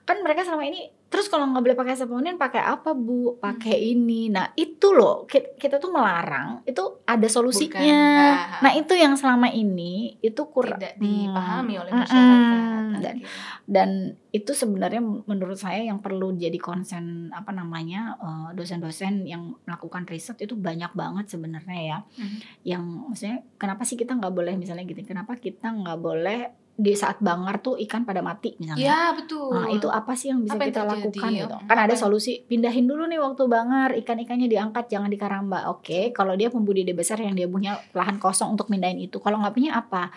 Kan mereka selama ini Terus kalau nggak boleh pakai saponin, pakai apa Bu? Pakai ini. Nah itu loh, kita tuh melarang. Itu ada solusinya. Nah itu yang selama ini itu tidak dipahami oleh masyarakat. Dan itu sebenarnya menurut saya yang perlu jadi konsen dosen-dosen yang melakukan riset itu banyak banget sebenarnya ya. Yang maksudnya kenapa sih kita nggak boleh misalnya gitu? Kenapa kita nggak boleh di saat bangar tuh ikan pada mati misalnya. Ya betul. Nah itu apa sih yang bisa kita lakukan gitu? Kan ada solusi, pindahin dulu nih waktu bangar, ikan-ikannya diangkat, jangan dikaramba. Oke, kalau dia pembudidaya besar yang dia punya lahan kosong untuk mindahin itu. Kalau nggak punya apa?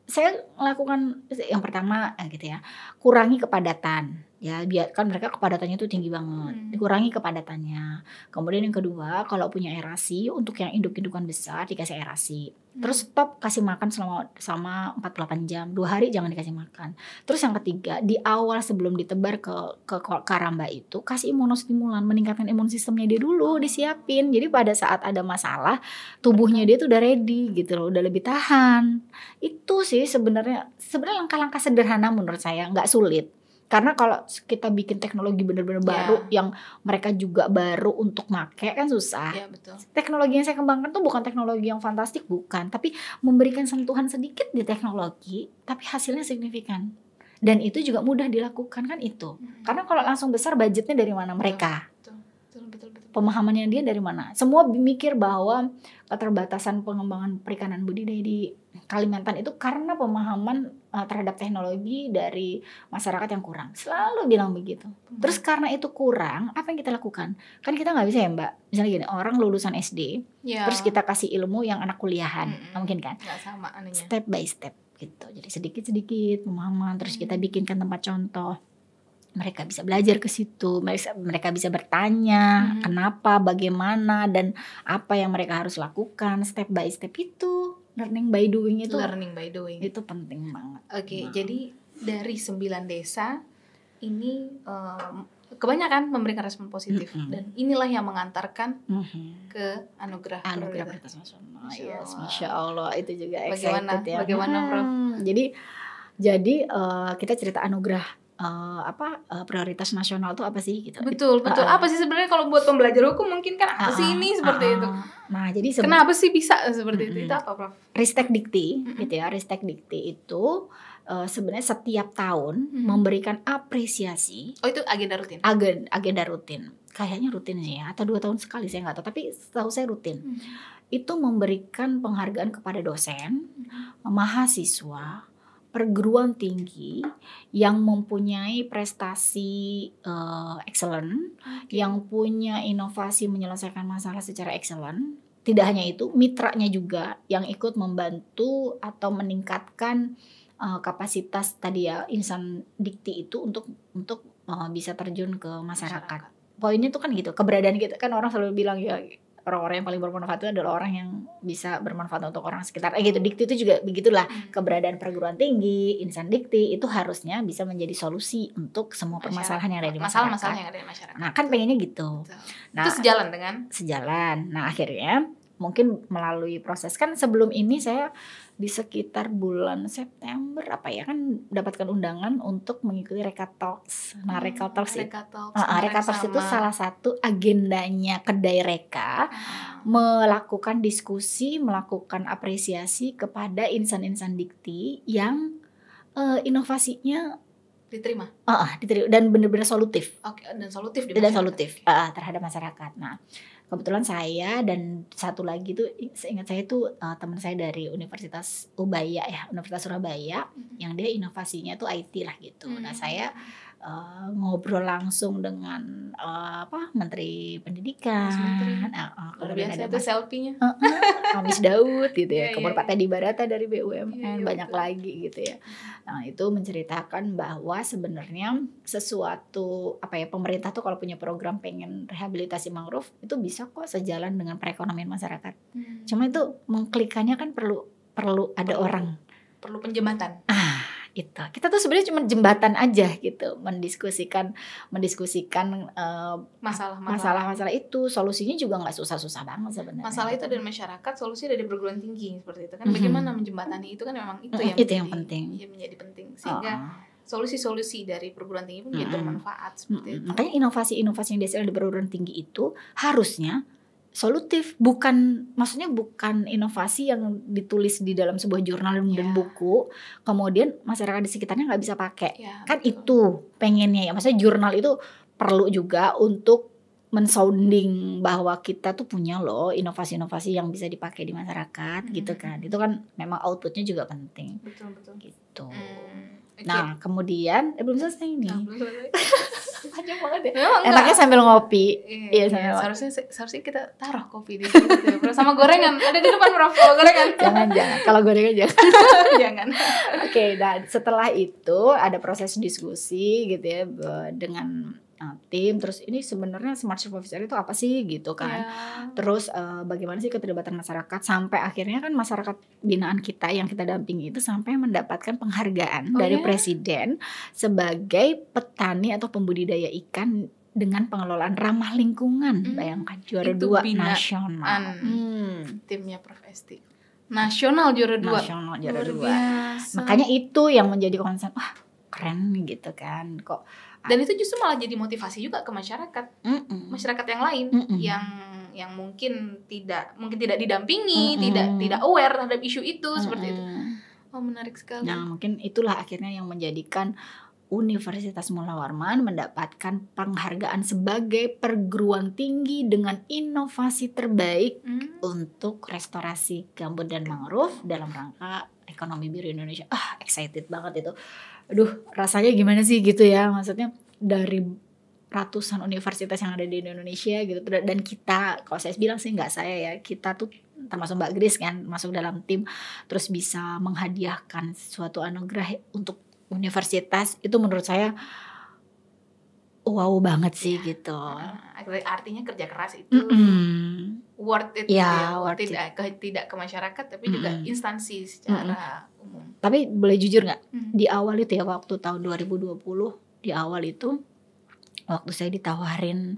Saya lakukan yang pertama gitu ya, kurangi kepadatan. Ya biar kan mereka kepadatannya itu tinggi banget, dikurangi kepadatannya. Kemudian yang kedua, kalau punya aerasi untuk yang induk-indukan besar dikasih aerasi. Terus stop kasih makan selama 48 jam, 2 hari jangan dikasih makan. Terus yang ketiga, di awal sebelum ditebar ke karamba itu kasih imunostimulan, meningkatkan imun sistemnya dia dulu, disiapin. Jadi pada saat ada masalah tubuhnya dia tuh udah ready gitu loh, udah lebih tahan. Itu sih sebenarnya langkah-langkah sederhana menurut saya, nggak sulit. Karena kalau kita bikin teknologi benar-benar baru yang mereka juga baru untuk make kan susah. Ya, betul. Teknologi yang saya kembangkan tuh bukan teknologi yang fantastik, bukan, tapi memberikan sentuhan sedikit di teknologi tapi hasilnya signifikan. Dan itu juga mudah dilakukan kan itu. Karena kalau langsung besar budgetnya dari mana mereka? Betul. Pemahamannya dia dari mana? Semua mikir bahwa keterbatasan pengembangan perikanan budidaya di Kalimantan itu karena pemahaman terhadap teknologi dari masyarakat yang kurang. Selalu bilang begitu. Terus karena itu kurang, apa yang kita lakukan? Kan kita nggak bisa ya Mbak. Misalnya gini, orang lulusan SD, terus kita kasih ilmu yang anak kuliahan, nggak mungkin kan? Nggak sama anunya. Step by step gitu. Jadi sedikit-sedikit pemahaman. Terus kita bikinkan tempat contoh. Mereka bisa belajar ke situ, mereka bisa bertanya kenapa, bagaimana, dan apa yang mereka harus lakukan step by step itu. Learning by doing itu penting banget. Oke, jadi dari 9 desa ini kebanyakan memberikan respon positif dan inilah yang mengantarkan ke anugerah prioritas nasional. Yes, Masya Allah, itu juga excited bagaimana Prof? Jadi kita cerita anugerah prioritas nasional itu apa sih gitu. Betul. Apa sih sebenarnya kalau buat pembelajar hukum mungkin kan apa sih ini seperti itu. Nah, jadi kenapa sih bisa seperti itu? Itu apa, Prof? Ristek Dikti gitu ya. Ristek Dikti itu sebenarnya setiap tahun memberikan apresiasi. Oh, itu agenda rutin. Agenda rutin. Kayaknya rutin sih ya, atau 2 tahun sekali saya nggak tahu, tapi setahu saya rutin. Itu memberikan penghargaan kepada dosen, mahasiswa, perguruan tinggi yang mempunyai prestasi excellent, yang punya inovasi menyelesaikan masalah secara excellent. Tidak hanya itu, mitranya juga yang ikut membantu atau meningkatkan kapasitas tadi ya insan dikti itu untuk bisa terjun ke masyarakat. Poinnya tuh kan gitu, keberadaan kita kan orang selalu bilang ya, orang-orang yang paling bermanfaat itu adalah orang yang bisa bermanfaat untuk orang sekitar. Gitu. Dikti itu juga begitulah. Keberadaan perguruan tinggi, insan dikti itu harusnya bisa menjadi solusi untuk semua permasalahan yang ada di masyarakat. Masalah-masalah yang ada di masyarakat. Nah, kan pengennya gitu. Nah, itu sejalan dengan? Sejalan. Nah, akhirnya mungkin melalui proses kan sebelum ini saya di sekitar bulan September kan dapatkan undangan untuk mengikuti Reka Talks. Nah, Reka Talks itu salah satu agendanya kedai Reka melakukan diskusi, melakukan apresiasi kepada insan-insan dikti yang inovasinya diterima dan benar-benar solutif. Oke, dan solutif terhadap masyarakat. Nah, kebetulan saya dan satu lagi tuh seingat saya tuh teman saya dari Universitas Universitas Surabaya yang dia inovasinya tuh IT lah gitu. Nah, saya ngobrol langsung dengan Menteri Pendidikan. Luar biasa itu selfie-nya. Amis Daud gitu ya. Kemudian Pak Teddy Barata dari BUMN, banyak lagi gitu ya. Nah, itu menceritakan bahwa sebenarnya sesuatu pemerintah tuh kalau punya program pengen rehabilitasi mangrove itu bisa kok sejalan dengan perekonomian masyarakat. Cuma itu mengklikannya kan perlu ada orang. Perlu penjembatan. Itu kita tuh sebenarnya cuma jembatan aja gitu, mendiskusikan masalah-masalah itu. Solusinya juga nggak susah-susah banget sebenarnya. Masalah itu dari masyarakat, solusi dari perguruan tinggi seperti itu kan. Bagaimana menjembatani itu kan memang itu yang penting. Iya, menjadi penting sehingga solusi-solusi dari perguruan tinggi pun jadi bermanfaat seperti itu. Makanya inovasi-inovasi yang dihasilkan di perguruan tinggi itu harusnya solutif, maksudnya bukan inovasi yang ditulis di dalam sebuah jurnal dan buku, kemudian masyarakat di sekitarnya nggak bisa pakai. Kan betul. Itu pengennya ya, maksudnya jurnal itu perlu juga untuk mensounding bahwa kita tuh punya loh inovasi-inovasi yang bisa dipakai di masyarakat gitu kan. Itu kan memang outputnya juga penting. Betul. Gitu. Nah, kemudian belum selesai nih. Panjang banget ya. Enaknya sambil ngopi. Iya, seharusnya kita taruh kopi di sini sama gorengan. Ada di depan Prof. Kalau gorengan. Jangan. Kalau gorengan jangan. Jangan. Oke, dan setelah itu ada proses diskusi gitu ya dengan tim, terus ini sebenarnya smart supervisor itu apa sih gitu kan. Terus bagaimana sih keterlibatan masyarakat sampai akhirnya kan masyarakat binaan kita yang kita dampingi itu sampai mendapatkan penghargaan dari presiden sebagai petani atau pembudidaya ikan dengan pengelolaan ramah lingkungan. Bayangkan juara 2 nasional. Timnya Prof Esti. Nasional juara 2. Nasional juara 2. Makanya itu yang menjadi concern. Wah, keren gitu kan. Kok dan itu justru malah jadi motivasi juga ke masyarakat yang lain yang mungkin tidak didampingi, tidak aware terhadap isu itu seperti itu. Oh, menarik sekali. Nah, mungkin itulah akhirnya yang menjadikan Universitas Mula Warman mendapatkan penghargaan sebagai perguruan tinggi dengan inovasi terbaik untuk restorasi gambut dan mangrove dalam rangka ekonomi biru Indonesia. Excited banget itu. Aduh, rasanya gimana sih gitu ya, maksudnya dari ratusan universitas yang ada di Indonesia gitu, dan kita, kalau saya bilang sih nggak saya ya, kita tuh termasuk Mbak Grace kan masuk dalam tim, terus bisa menghadiahkan suatu anugerah untuk universitas, itu menurut saya wow banget sih gitu. Artinya kerja keras itu worth it ya, tidak ke masyarakat tapi juga instansi secara umum. Tapi boleh jujur nggak, di awal itu ya, waktu tahun 2020 di awal itu, waktu saya ditawarin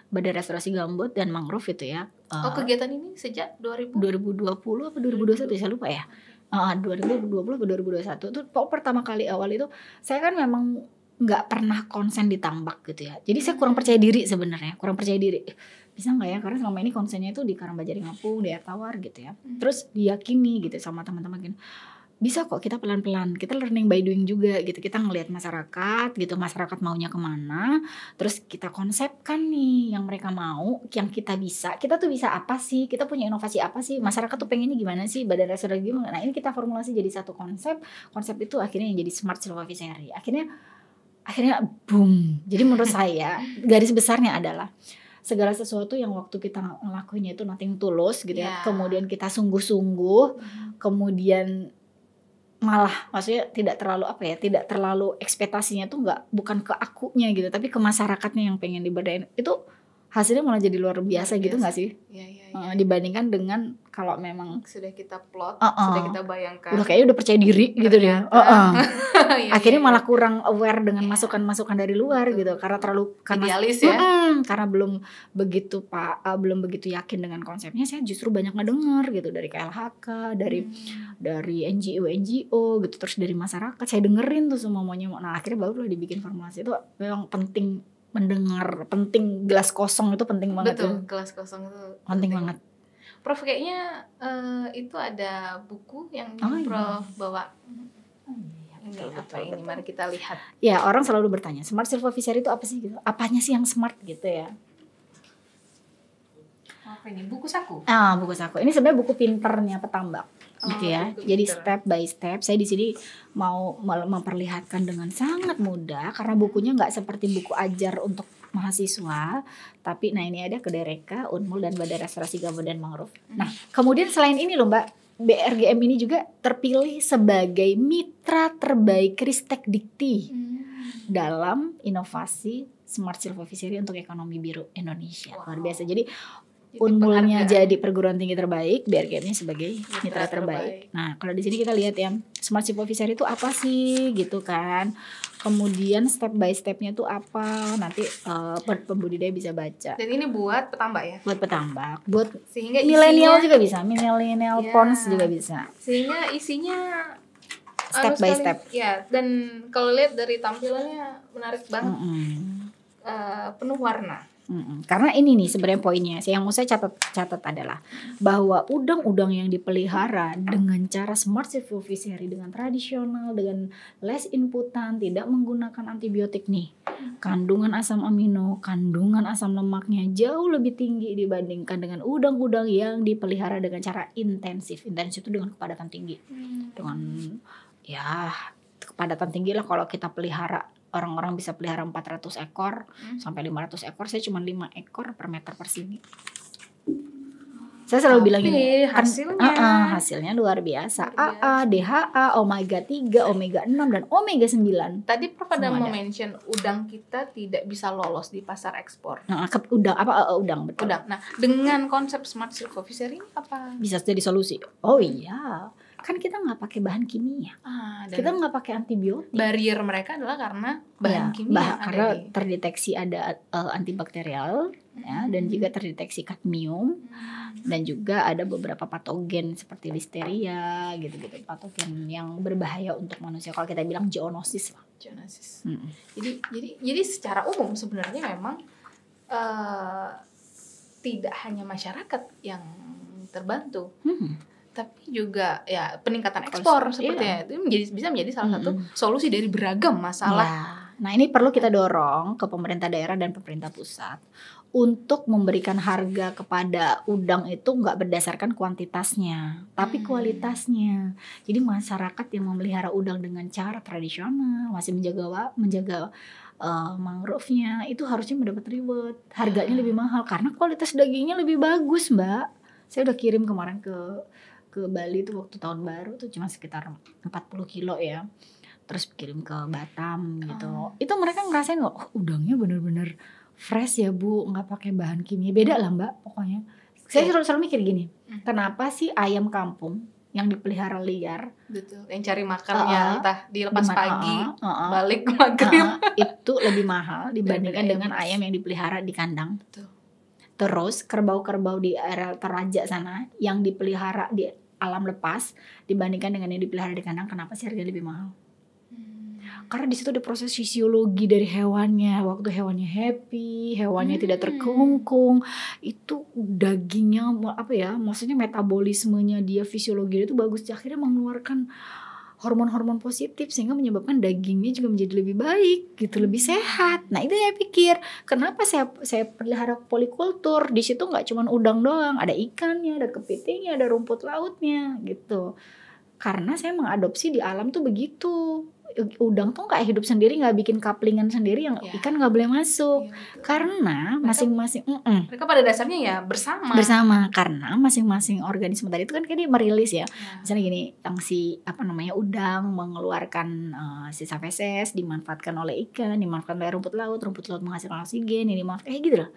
Badan Restorasi Gambut dan Mangrove itu ya. Kegiatan ini sejak 2020 atau 2021 saya lupa ya. 2020 atau 2021 itu pertama kali awal itu saya kan memang nggak pernah konsen di tambak gitu ya. Jadi saya kurang percaya diri sebenarnya, bisa nggak ya, karena selama ini konsennya itu di Karangbajar Ngapung, di Air Tawar gitu ya. Terus diyakini gitu sama teman-teman gini, bisa kok kita pelan-pelan, kita learning by doing juga gitu. Kita ngelihat masyarakat gitu, masyarakat maunya kemana, terus kita konsepkan nih yang mereka mau, yang kita tuh bisa apa sih, kita punya inovasi apa sih, masyarakat tuh pengennya gimana sih, Badan Restorasi gimana. Nah, ini kita formulasi jadi satu konsep itu akhirnya yang jadi smart silviculture. Akhirnya boom. Jadi menurut saya garis besarnya adalah segala sesuatu yang waktu kita ngelakuinnya itu nothing tulus gitu ya. Kemudian kita sungguh-sungguh, kemudian malah maksudnya tidak terlalu ekspektasinya tuh bukan ke akunya gitu, tapi ke masyarakatnya yang pengen diberdayain, itu hasilnya malah jadi luar biasa gitu nggak sih? Dibandingkan dengan kalau memang sudah kita plot, sudah kita bayangkan, kayaknya udah percaya diri gitu dia. Akhirnya malah kurang aware dengan masukan-masukan dari luar gitu, karena idealis ya. Karena belum begitu yakin dengan konsepnya, saya justru banyak ngedenger gitu dari KLHK, dari NGO gitu, terus dari masyarakat saya dengerin tuh semua maunya. Nah, akhirnya barulah dibikin formulasi. Itu memang penting mendengar, penting. Gelas kosong itu penting banget. Betul, gelas kosong itu penting banget. Prof, kayaknya itu ada buku yang Prof bawa. Ini mari kita lihat. Ya, orang selalu bertanya, smart silviculture itu apa sih gitu? Apanya sih yang smart gitu ya? Apa ini? Buku saku? Buku saku. Ini sebenarnya buku pinternya petambak. Gitu ya. Jadi step by step saya di sini mau memperlihatkan dengan sangat mudah, karena bukunya nggak seperti buku ajar untuk mahasiswa, tapi ini ada Kedereka, Unmul, dan Badan Restorasi Gambut dan Mangrove. Nah, kemudian selain ini loh Mbak, BRGM ini juga terpilih sebagai mitra terbaik Ristek Dikti dalam inovasi smart silviculture untuk ekonomi biru Indonesia. Luar biasa. Jadi Unmulnya jadi perguruan tinggi terbaik, BRGM-nya sebagai mitra terbaik. Nah, kalau di sini kita lihat ya, smart silviculture itu apa sih gitu kan. Kemudian step by stepnya itu apa, nanti pembudidaya bisa baca. Dan ini buat petambak ya? Buat petambak, buat sehingga milenial juga bisa, milenial pons juga bisa. Sehingga isinya step by step. Ya, dan kalau lihat dari tampilannya menarik banget. Penuh warna. Karena ini nih sebenarnya poinnya. Yang mau saya catat adalah bahwa udang-udang yang dipelihara dengan cara smart silvophysaria, dengan tradisional, dengan less inputan, tidak menggunakan antibiotik nih, kandungan asam amino, kandungan asam lemaknya jauh lebih tinggi dibandingkan dengan udang-udang yang dipelihara dengan cara intensif. Intensif itu dengan kepadatan tinggi. Dengan ya kepadatan tinggi lah. Kalau kita pelihara, orang-orang bisa pelihara 400 ekor sampai 500 ekor, saya cuma 5 ekor per meter persegi. Saya selalu bilang gini, hasilnya luar biasa. AA, DHA, omega 3, omega 6 dan omega 9. Tadi Prof ada mention udang kita tidak bisa lolos di pasar ekspor. Udang betul. Udang. Nah, dengan konsep smart silvophysaria ini apa? Bisa jadi solusi. Oh iya. Kan kita nggak pakai bahan kimia, kita nggak pakai antibiotik. Barrier mereka adalah karena bahan kimia karena terdeteksi ada antibakterial, ya, dan juga terdeteksi kadmium, dan juga ada beberapa patogen seperti listeria, gitu-gitu, patogen yang berbahaya untuk manusia. Kalau kita bilang zoonosis lah. Zoonosis. Jadi secara umum sebenarnya memang tidak hanya masyarakat yang terbantu. Tapi juga ya peningkatan ekspor sepertinya itu bisa menjadi salah satu solusi dari beragam masalah. Ya. Nah, ini perlu kita dorong ke pemerintah daerah dan pemerintah pusat untuk memberikan harga kepada udang itu nggak berdasarkan kuantitasnya, tapi kualitasnya. Jadi masyarakat yang memelihara udang dengan cara tradisional masih menjaga mangrove-nya itu harusnya mendapat reward. Harganya lebih mahal karena kualitas dagingnya lebih bagus, Mbak. Saya udah kirim kemarin ke Bali tuh waktu tahun baru tuh cuma sekitar 40 kilo ya. Terus kirim ke Batam gitu. Itu mereka ngerasain udangnya bener-bener fresh ya Bu, nggak pakai bahan kimia. Beda lah Mbak pokoknya. Saya selalu mikir gini, kenapa sih ayam kampung yang dipelihara liar, betul, yang cari makannya entah dilepas pagi balik maghrib, itu lebih mahal dibandingkan dengan ayam yang dipelihara di kandang. Betul. Terus kerbau-kerbau di area Toraja sana yang dipelihara di alam lepas dibandingkan dengan yang dipelihara di kandang, kenapa sih harganya lebih mahal? Karena di situ ada proses fisiologi dari hewannya. Waktu hewannya happy, hewannya tidak terkungkung, itu dagingnya maksudnya metabolismenya dia, fisiologi dia itu bagus, akhirnya mengeluarkan hormon-hormon positif sehingga menyebabkan dagingnya juga menjadi lebih baik gitu, lebih sehat. Nah, itu saya pikir kenapa saya pelihara polikultur. Di situ nggak cuma udang doang, ada ikannya, ada kepitingnya, ada rumput lautnya gitu. Karena saya mengadopsi di alam tuh begitu. Udang tuh nggak hidup sendiri, nggak bikin kaplingan sendiri yang ikan nggak boleh masuk, karena masing-masing mereka pada dasarnya ya bersama karena masing-masing organisme tadi itu kan kayak dia merilis ya. Misalnya gini, yang udang mengeluarkan sisa feses dimanfaatkan oleh ikan, dimanfaatkan oleh rumput laut menghasilkan oksigen, ini kayak gitu loh.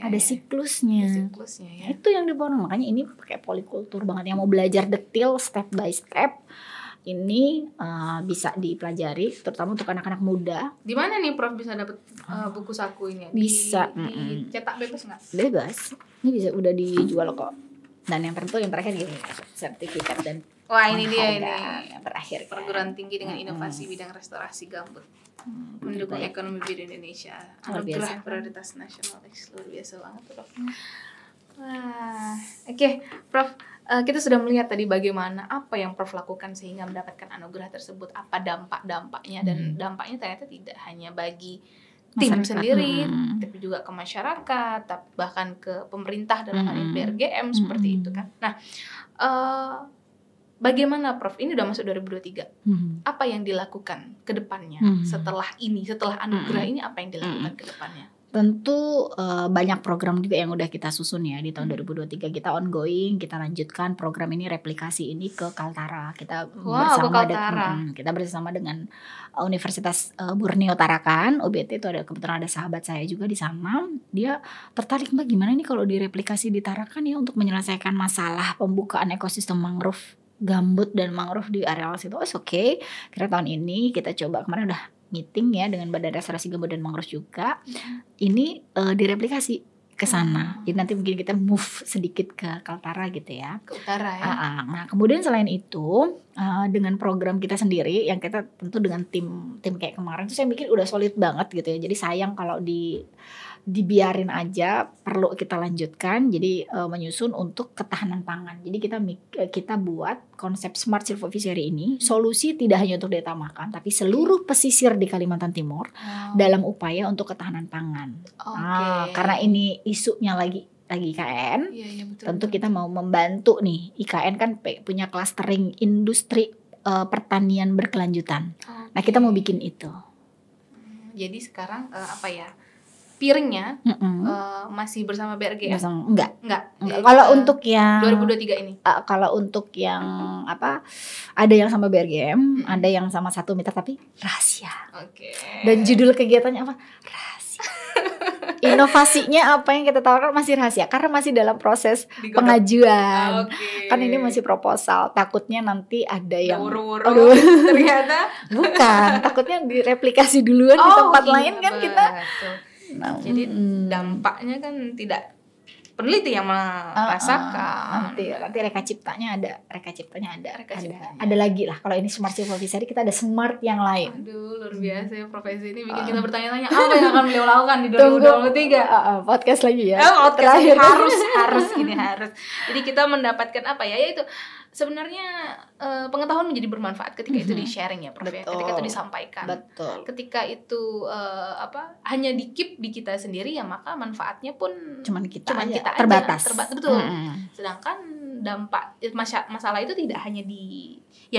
Ada siklusnya ya. Itu yang dibangun, makanya ini pakai polikultur banget. Yang mau belajar detail step by step ini bisa dipelajari, terutama untuk anak-anak muda. Di mana nih Prof bisa dapat buku saku ini? Bisa cetak bebas nggak? Bebas. Ini bisa udah dijual kok. Dan yang terakhir gini, sertifikat dan ini dia yang terakhir. Perguruan tinggi dengan inovasi bidang restorasi gambut, mendukung ekonomi biru Indonesia. Anugerah prioritas nasional, luar biasa banget Prof. Wah, oke, Prof. Kita sudah melihat tadi bagaimana apa yang Prof lakukan sehingga mendapatkan anugerah tersebut, apa dampak-dampaknya, dan dampaknya ternyata tidak hanya bagi tim sendiri, tapi juga ke masyarakat, bahkan ke pemerintah dalam hal ini BRGM seperti itu kan. Nah, bagaimana Prof? Ini udah masuk 2023. Apa yang dilakukan ke depannya setelah anugerah ini, apa yang dilakukan ke depannya? Tentu banyak program juga yang udah kita susun ya di tahun 2023. Kita ongoing, kita lanjutkan program ini, replikasi ini ke Kaltara. Kita bersama dengan Universitas Borneo Tarakan, UBT itu kebetulan ada sahabat saya juga di sana. Dia tertarik, Mbak, gimana nih kalau direplikasi di Tarakan ya untuk menyelesaikan masalah pembukaan ekosistem mangrove, gambut dan mangrove di areal situ. Oke. Kira tahun ini kita coba, kemarin udah meeting ya dengan Badan Restorasi Gambut dan Mangrove juga. Ini direplikasi ke sana. Jadi nanti mungkin kita move sedikit ke Kaltara gitu ya. Ke utara ya. Nah, kemudian selain itu dengan program kita sendiri yang kita tentu dengan tim kayak kemarin tuh saya mikir udah solid banget gitu ya. Jadi sayang kalau dibiarin aja, perlu kita lanjutkan. Jadi menyusun untuk ketahanan pangan. Jadi kita buat konsep Smart Silvo Fishery ini solusi tidak hanya untuk daya makan, tapi seluruh pesisir di Kalimantan Timur dalam upaya untuk ketahanan pangan. Karena ini isunya lagi IKN, betul, tentu kita mau membantu nih. IKN kan punya clustering industri pertanian berkelanjutan. Nah kita mau bikin itu. Jadi sekarang piringnya masih bersama BRG ya? Enggak. Kalau untuk yang 2023 ini? Kalau untuk yang ada yang sama BRGM, ada yang sama 1 mitra tapi rahasia. Dan judul kegiatannya apa? Rahasia. Inovasinya apa yang kita tawarkan masih rahasia karena masih dalam proses pengajuan. Kan ini masih proposal. Takutnya nanti ada yang ternyata bukan. Takutnya direplikasi duluan di tempat lain kan kita. Jadi dampaknya kan tidak peneliti yang merasakan. Nanti reka ciptanya ada. Ada lagi lah. Kalau ini Smart Silvo Fishery kita ada smart yang lain. Aduh, luar biasa ya profesi ini bikin kita bertanya-tanya apa yang akan beliau lakukan di 2023. Podcast lagi ya. Podcast harus. Jadi kita mendapatkan yaitu sebenarnya pengetahuan menjadi bermanfaat ketika itu di-sharing ya, Prof. Ketika itu disampaikan. Betul. Ketika itu hanya di-keep di kita sendiri ya, maka manfaatnya pun cuman kita aja, terbatas. Betul. Sedangkan dampak masalah itu tidak hanya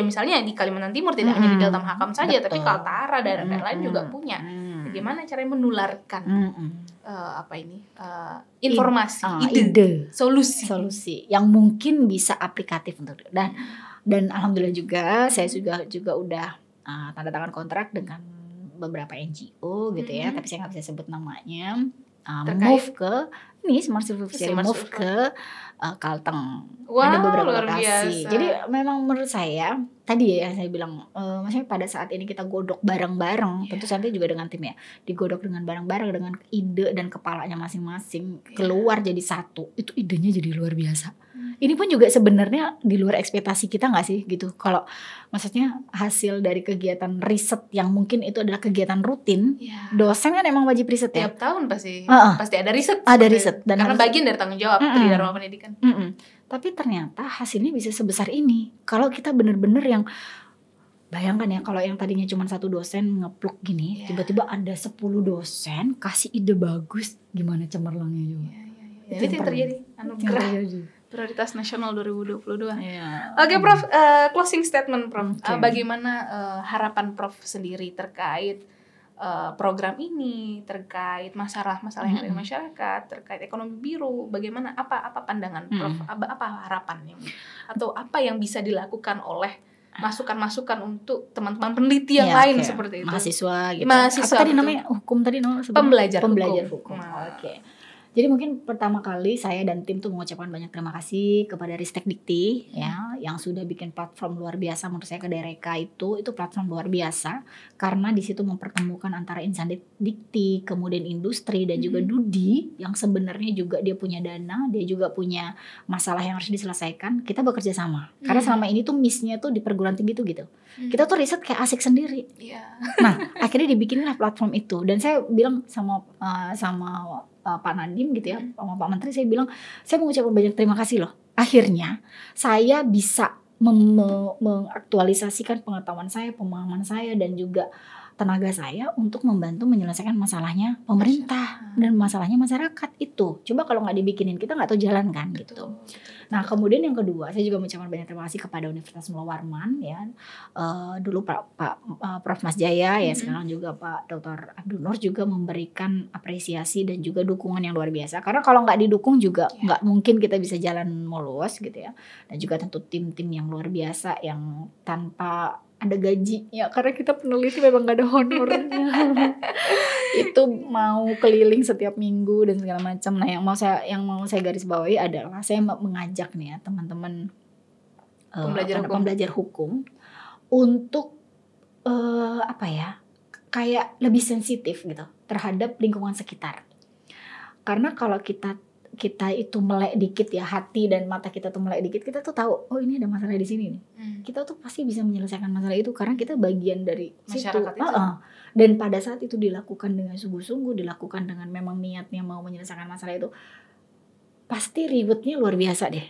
misalnya di Kalimantan Timur, tidak hanya di Delta Mahakam saja, tapi Kaltara, daerah-daerah lain juga punya. Bagaimana caranya menularkan informasi, ide, solusi yang mungkin bisa aplikatif untuk dan alhamdulillah juga saya juga udah tanda tangan kontrak dengan beberapa NGO gitu ya, tapi saya nggak bisa sebut namanya. Move ke ini Smart Silvo Fishery, move ke Kalteng. Ada beberapa lokasi. Jadi memang menurut saya tadi ya saya bilang maksudnya pada saat ini kita godok bareng-bareng, tentu nanti juga dengan tim ya, digodok dengan bareng-bareng dengan ide dan kepalanya masing-masing keluar jadi satu. Itu idenya jadi luar biasa. Ini pun juga sebenarnya di luar ekspektasi kita nggak sih gitu. Kalau maksudnya hasil dari kegiatan riset yang mungkin itu adalah kegiatan rutin, dosen kan emang wajib riset ya. Tiap tahun pasti ada riset. Ada riset dan karena bagian dari tanggung jawab Tri Dharma Pendidikan. Tapi ternyata hasilnya bisa sebesar ini. Kalau kita benar-benar yang bayangkan ya, kalau yang tadinya cuma 1 dosen ngepluk gini, tiba-tiba ada 10 dosen kasih ide bagus, gimana cemerlangnya juga. Itu yang terjadi. Anugerah Prioritas Nasional 2022. Oke, Prof, closing statement, Prof. Bagaimana harapan Prof sendiri terkait program ini, terkait masalah-masalah yang ada di masyarakat, terkait ekonomi biru? Bagaimana apa pandangan Prof? Apa harapannya? Atau apa yang bisa dilakukan oleh masukan-masukan untuk teman-teman peneliti yang lain seperti itu? Mahasiswa gitu. Mahasiswa. Apa tadi namanya? Hukum tadi namanya? Pembelajar hukum. Oke. Jadi mungkin pertama kali saya dan tim tuh mengucapkan banyak terima kasih kepada Ristek Dikti ya, yang sudah bikin platform luar biasa menurut saya. Kedereka itu platform luar biasa karena di situ mempertemukan antara insan Dikti, kemudian industri dan juga Dudi yang sebenarnya juga dia punya dana, dia juga punya masalah yang harus diselesaikan. Kita bekerja sama. Karena selama ini tuh miss-nya tuh di perguruan tinggi tuh gitu. Kita tuh riset kayak asik sendiri. Nah, akhirnya dibikinlah platform itu dan saya bilang sama Pak Nadiem gitu ya, sama Pak Menteri, saya bilang saya mengucapkan banyak terima kasih loh. Akhirnya saya bisa mengaktualisasikan pengetahuan saya, pemahaman saya dan juga tenaga saya untuk membantu menyelesaikan masalahnya pemerintah dan masalahnya masyarakat itu. Coba kalau nggak dibikinin kita nggak tahu jalan kan gitu. Nah kemudian yang kedua saya juga mengucapkan banyak terima kasih kepada Universitas Mula Warman ya, dulu Prof Mas Jaya ya, sekarang juga Pak Dr. Abdul Nur juga memberikan apresiasi dan juga dukungan yang luar biasa. Karena kalau nggak didukung juga nggak mungkin kita bisa jalan mulus gitu ya. Dan juga tentu tim-tim yang luar biasa yang tanpa ada gaji ya, karena kita peneliti memang gak ada honornya. Itu mau keliling setiap minggu dan segala macam. Nah yang mau saya garis bawahi adalah saya mengajak nih ya teman-teman pembelajar hukum untuk kayak lebih sensitif gitu terhadap lingkungan sekitar. Karena kalau kita kita itu melek dikit ya, hati dan mata kita tuh melek dikit, kita tuh tahu oh ini ada masalah di sini nih. Kita tuh pasti bisa menyelesaikan masalah itu karena kita bagian dari masyarakat situ. itu. Dan pada saat itu dilakukan dengan sungguh-sungguh, dilakukan dengan memang niatnya mau menyelesaikan masalah itu, pasti rewardnya luar biasa deh.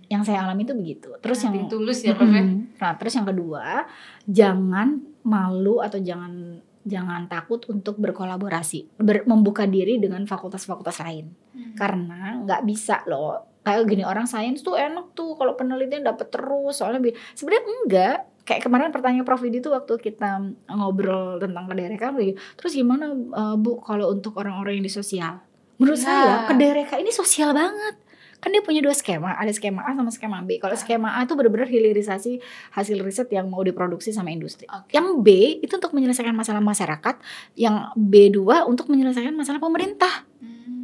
Yang saya alami itu begitu. Terus yang tulus ya, Prof. Nah, terus yang kedua, jangan malu atau jangan takut untuk berkolaborasi, membuka diri dengan fakultas-fakultas lain. Karena nggak bisa loh. Kayak gini, orang sains tuh enak tuh kalau penelitian dapat terus. Soalnya sebenarnya enggak. Kayak kemarin pertanyaan Prof Widi tuh waktu kita ngobrol tentang kederekaan, terus gimana Bu kalau untuk orang-orang yang di sosial? Menurut saya kederekaan ini sosial banget. Kan dia punya 2 skema, ada skema A sama skema B. Kalau skema A itu benar-benar hilirisasi hasil riset yang mau diproduksi sama industri. Yang B itu untuk menyelesaikan masalah masyarakat, yang B2 untuk menyelesaikan masalah pemerintah.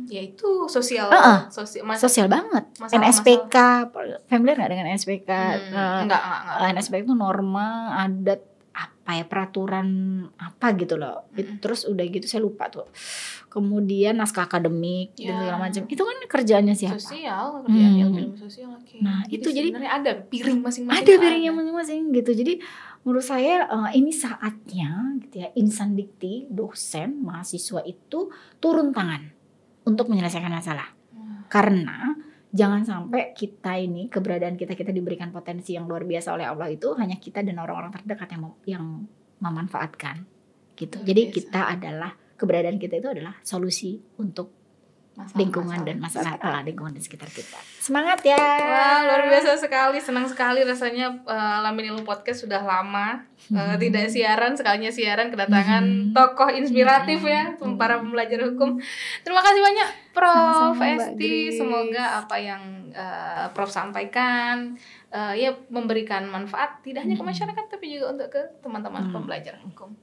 Yaitu sosial, sosial banget. NSPK, familiar nggak dengan NSPK? Enggak. NSPK itu norma, adat, apa ya, peraturan apa gitu loh. Terus udah gitu saya lupa tuh. Kemudian naskah akademik dan segala macam. Itu kan kerjaannya siapa? Sosial, kerjaan ilmu sosial. Nah, itu jadi sebenarnya ada piring masing-masing. Ada piringnya masing-masing gitu. Jadi menurut saya ini saatnya gitu ya, insan dikti, dosen, mahasiswa itu turun tangan untuk menyelesaikan masalah. Karena jangan sampai kita ini, keberadaan kita diberikan potensi yang luar biasa oleh Allah itu hanya kita dan orang-orang terdekat yang memanfaatkan gitu. Jadi kita adalah, keberadaan kita itu adalah solusi untuk lingkungan dan masalah lingkungan di sekitar kita. Semangat ya. Wah, luar biasa sekali, senang sekali rasanya. Lamin Ilmu Podcast sudah lama tidak siaran, sekalinya siaran kedatangan tokoh inspiratif ya, para pembelajar hukum. Terima kasih banyak Prof Esti. Semoga apa yang Prof sampaikan ya memberikan manfaat tidak hanya ke masyarakat tapi juga untuk ke teman-teman pembelajar hukum.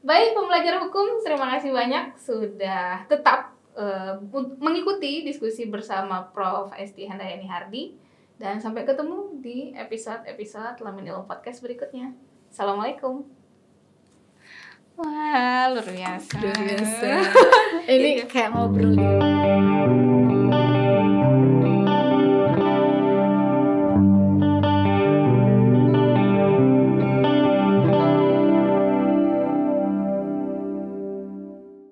Baik pembelajar hukum, terima kasih banyak sudah tetap mengikuti diskusi bersama Prof Esti Handayani Hardi, dan sampai ketemu di episode Lamin Ilmu Podcast berikutnya. Assalamualaikum. Wah, luar biasa. Ini kayak ngobrol.